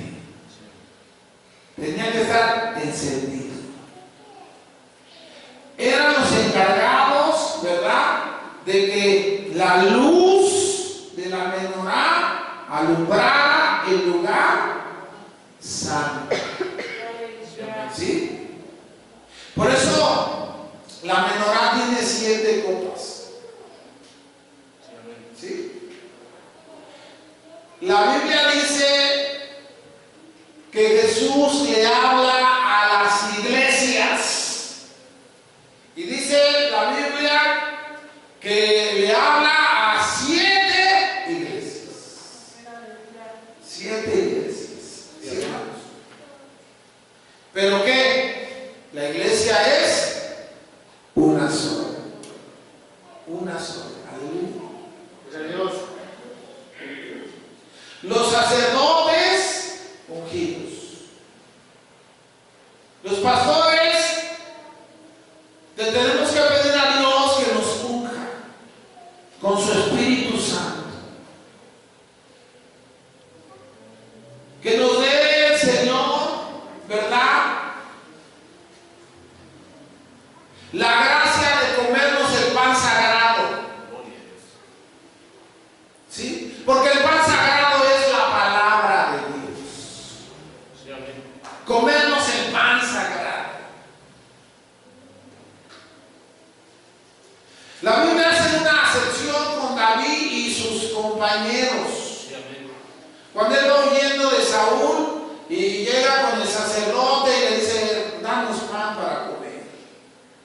Tenía que estar encendido. Eran los encargados, ¿verdad?, de que la luz de la menorá alumbrara el lugar santo. ¿Sí? Por eso la menorá tiene 7 copas. ¿Sí? La Biblia dice que Jesús le habla a las iglesias. Y dice la Biblia que le habla a 7 iglesias. 7 iglesias. ¿Sí, hermanos? ¿Pero qué? La iglesia es una sola. Una sola. Aleluya. Gloria a Dios. Los sacerdotes ungidos. Los pastores, le tenemos que pedir a Dios que nos unja con su Espíritu Santo. Que nos dé el Señor, ¿verdad?, la gracia de comernos el pan sagrado. ¿Sí? Porque el pan sagrado es la palabra de Dios. Comernos el pan sagrado. La Biblia hace una acepción con David y sus compañeros. Cuando él va huyendo de Saúl y llega con el sacerdote y le dice: danos pan para comer.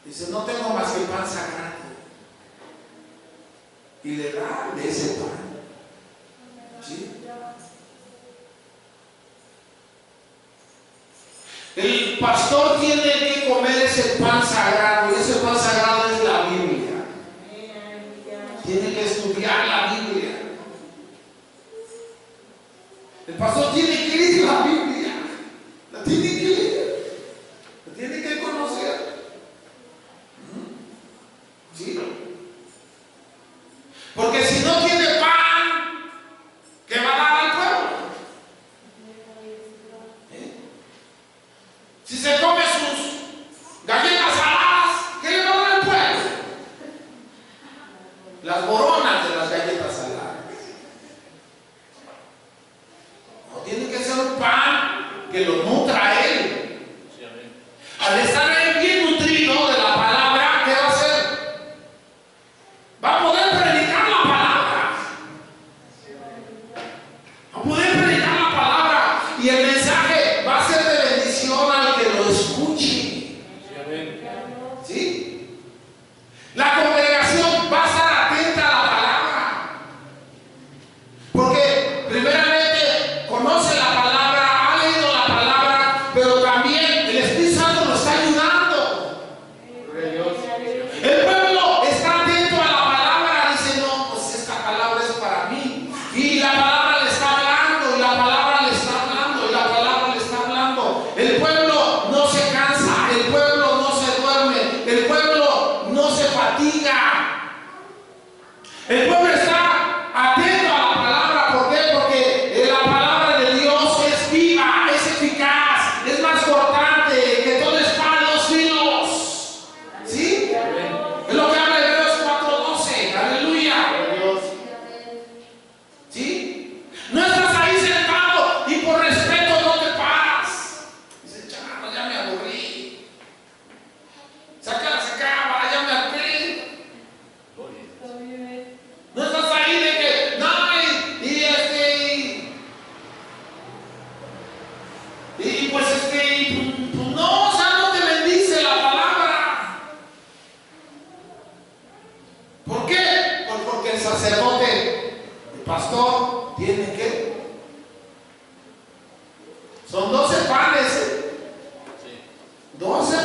Dice: no tengo más que pan sagrado. Y le da de ese pan. ¿Sí? El pastor tiene que comer ese pan sagrado, y ese pan sagrado es la Biblia. Tiene que estudiar la Biblia. El pastor tiene que leer la Biblia. La tiene que leer. La tiene que conocer. ¿Sí? Porque si no tiene pan, ¿qué va a dar al pueblo? Si se come sus galletas saladas,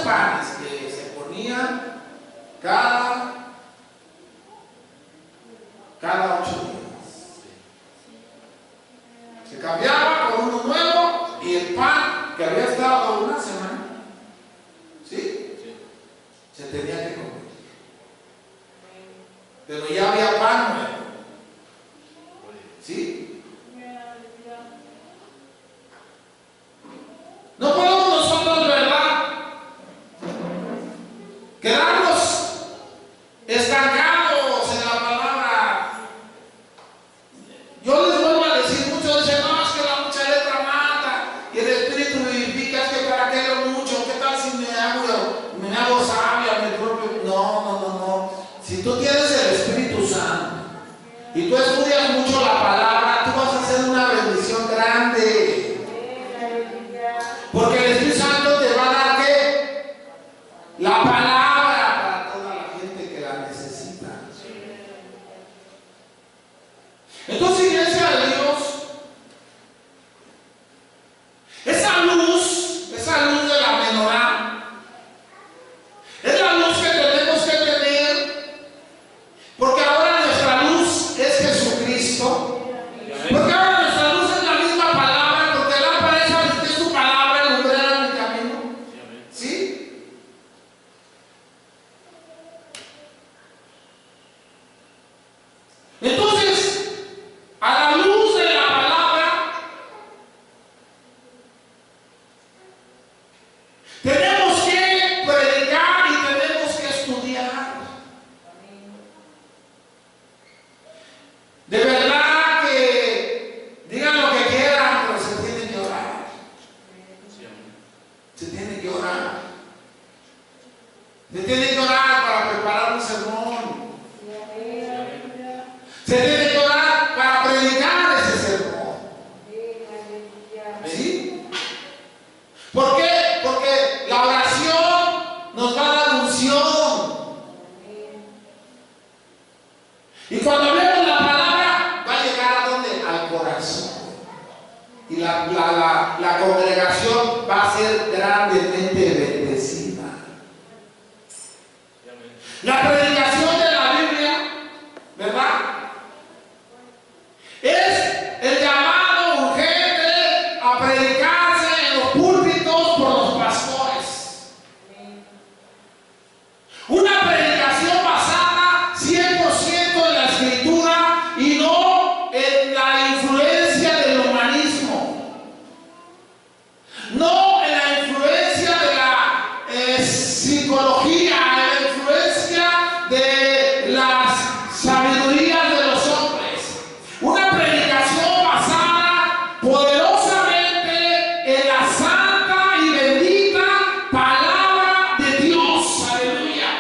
panes que se ponían cada 8 días. Se cambiaba por uno nuevo y el pan que había estado una semana, ¿sí? Se tenía que comer. Pero ya había pan nuevo, ¿sí? No podemos nosotros, ¿verdad?, quedarnos estancados en la palabra. Yo les vuelvo a decir, muchos dicen, no, es que la mucha letra mata y el espíritu vivifica, es que para qué leo mucho, ¿qué tal si me hago sabia, mi propio? No. Si tú tienes el Espíritu Santo y tú estudias mucho la palabra, tú vas a hacer una bendición grande. Porque el Espíritu Santo te va a dar ¿qué? La palabra para toda la gente que la necesita. Entonces, iglesia de Dios, esa luz de la menorá, es la luz que tenemos que tener, porque ahora nuestra luz es Jesucristo. Porque ahora nuestra luz es la misma palabra, porque lámpara es tu palabra y lumbrera mi camino. ¿Sí? Entonces, a la luz de la palabra, tenemos que predicar y tenemos que estudiar. De verdad que digan lo que quieran, pero se tiene que orar. Se tiene que orar. Se tiene que orar para preparar un sermón. Se tiene que orar para predicar ese sermón. ¿Sí? ¿Por qué? Porque la oración nos da la unción. Y cuando hablemos la palabra, va a llegar a donde? Al corazón. Y la congregación va a ser grandemente bendecida. La predicación de la Biblia, ¿verdad?, es el llamado urgente a predicarse en los púlpitos por los pastores. Una predicación basada 100% en la Escritura y no en la influencia del humanismo, no en la influencia de la psicología, en la influencia de las sabidurías de los hombres. Una predicación basada poderosamente en la santa y bendita palabra de Dios. Aleluya.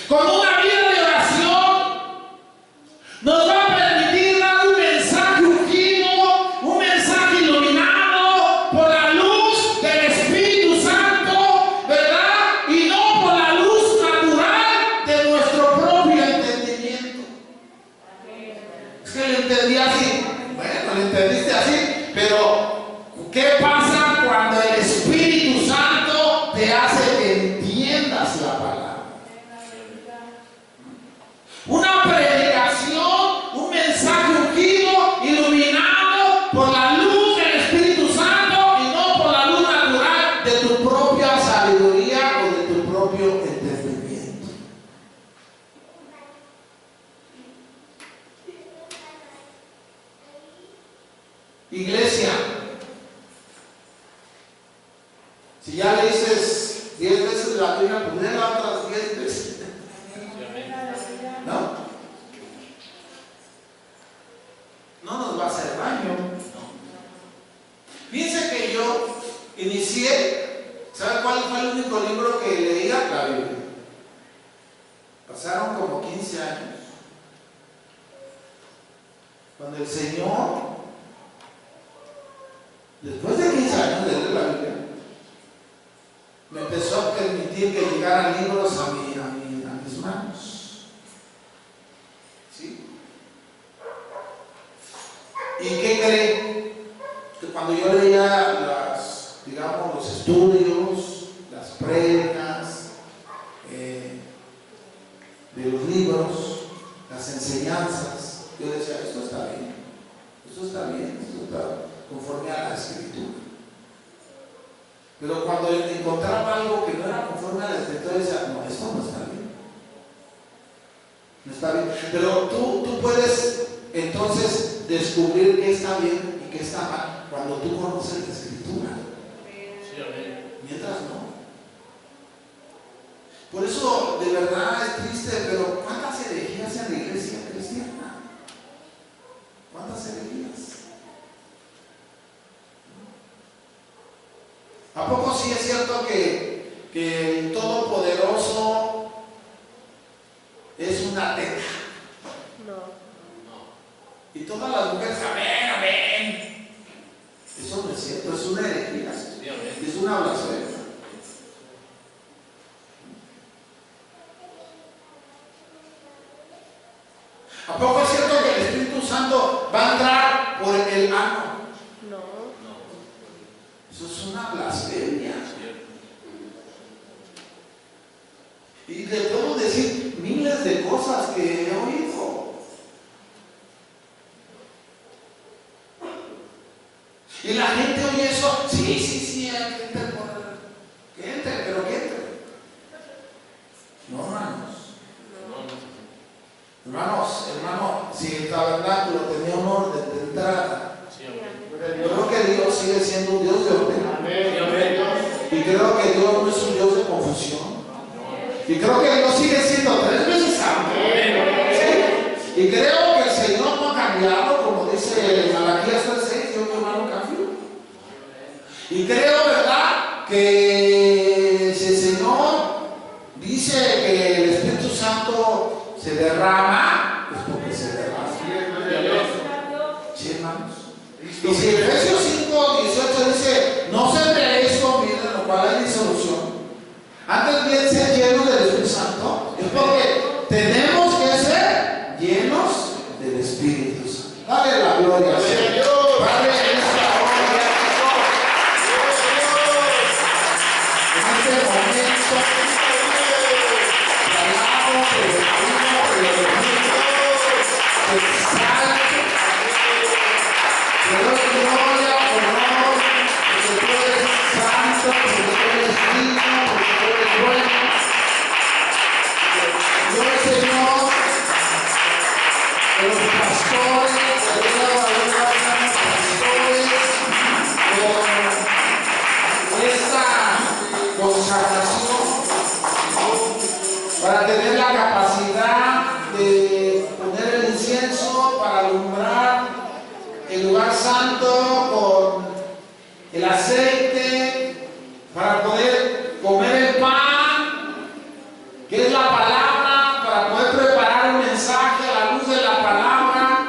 Con una vida de oración nos va a permitir dar un mensaje ungido, un mensaje iluminado por la luz del Espíritu Santo, ¿verdad? Y no por la luz natural de nuestro propio entendimiento. Es que le entendí así. Bueno, le entendiste así, pero ¿qué pasa cuando el Espíritu Santo te hace que entiendas la palabra? Una predicación, un mensaje ungido, iluminado por la luz del Espíritu Santo y no por la luz natural de tu propia sabiduría o de tu propio entendimiento. Iglesia, si ya le dices 10 veces la Biblia, pues léela otras 10 veces. ¿No? No nos va a hacer daño. Fíjense que yo inicié, ¿sabe cuál fue el único libro que leía? La Biblia. Pasaron como 15 años. Cuando el Señor, después de 15 años de leer la Biblia, me empezó a permitir que llegaran libros a mis manos. ¿Sí? ¿Y qué cree? Que cuando yo leía digamos, los estudios, las prédicas, de los libros, las enseñanzas. Yo decía, esto está bien, esto está conforme a la Escritura. Pero cuando encontraba algo que no era conforme a la Escritura, decía, no, esto no está bien. No está bien. Pero tú puedes entonces descubrir qué está bien y qué está mal cuando tú conoces la Escritura. Mientras no. Por eso, de verdad es triste, pero ¿cuántas herejías en la iglesia cristiana? ¿Cuántas herejías? ¿A poco sí es cierto que el Todopoderoso es una teta? No. Y todas las mujeres, amén, amén. Eso no es cierto, es una herejía. Es una blasfemia. ¿A poco es cierto que el Espíritu Santo va a entrar por el ano? No. Eso es una blasfemia. Y le puedo decir miles de cosas que he oído. Y la gente oye eso, sí, que entre, pero que entre. No, hermano, si el tabernáculo tenía un orden de entrada, yo creo que Dios sigue siendo un Dios de orden. Y creo que Dios no es un Dios de confusión. Y creo que Dios sigue siendo 3 veces santo. ¿Sí? Y creo que el Señor no ha cambiado, como dice Malaquías 3:6, yo mi hermano cambio. Y creo, ¿verdad?, que si el Señor dice que el Espíritu Santo se derrama, es porque se derrama. ¿Sí, hermanos? Y si Efesios 5:18 dice, no se embriaguéis con vino, en lo cual hay disolución, antes bien ser llenos del Espíritu Santo, es porque tenemos que ser llenos del Espíritu Santo. Dale la gloria al Señor. Padre, en esta hora, en este momento, te alabo, te bendigo, te exalto, te doy gloria, honor, porque tú eres santo, porque tú eres digno, porque tú eres bueno. Yo, Señor, de los pastores, con esta consagración, para tener la capacidad de poner el incienso, para alumbrar el lugar santo con el aceite, para poder comer el pan, que es la palabra, para poder preparar un mensaje a la luz de la palabra,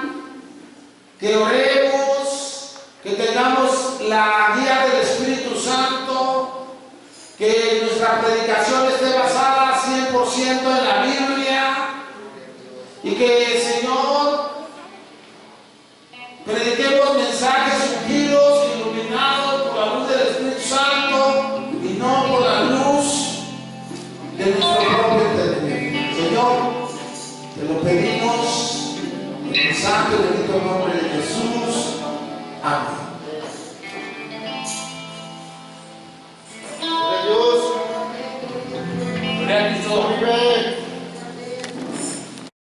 que oremos, que tengamos la guía del Espíritu Santo, que nuestra predicación esté basada 100% en la Biblia, y que, Señor, prediquemos mensajes ungidos, iluminados por la luz del Espíritu Santo y no por la luz de nuestro propio entendimiento. Señor, te lo pedimos en el santo y bendito nombre de Jesús. Amén.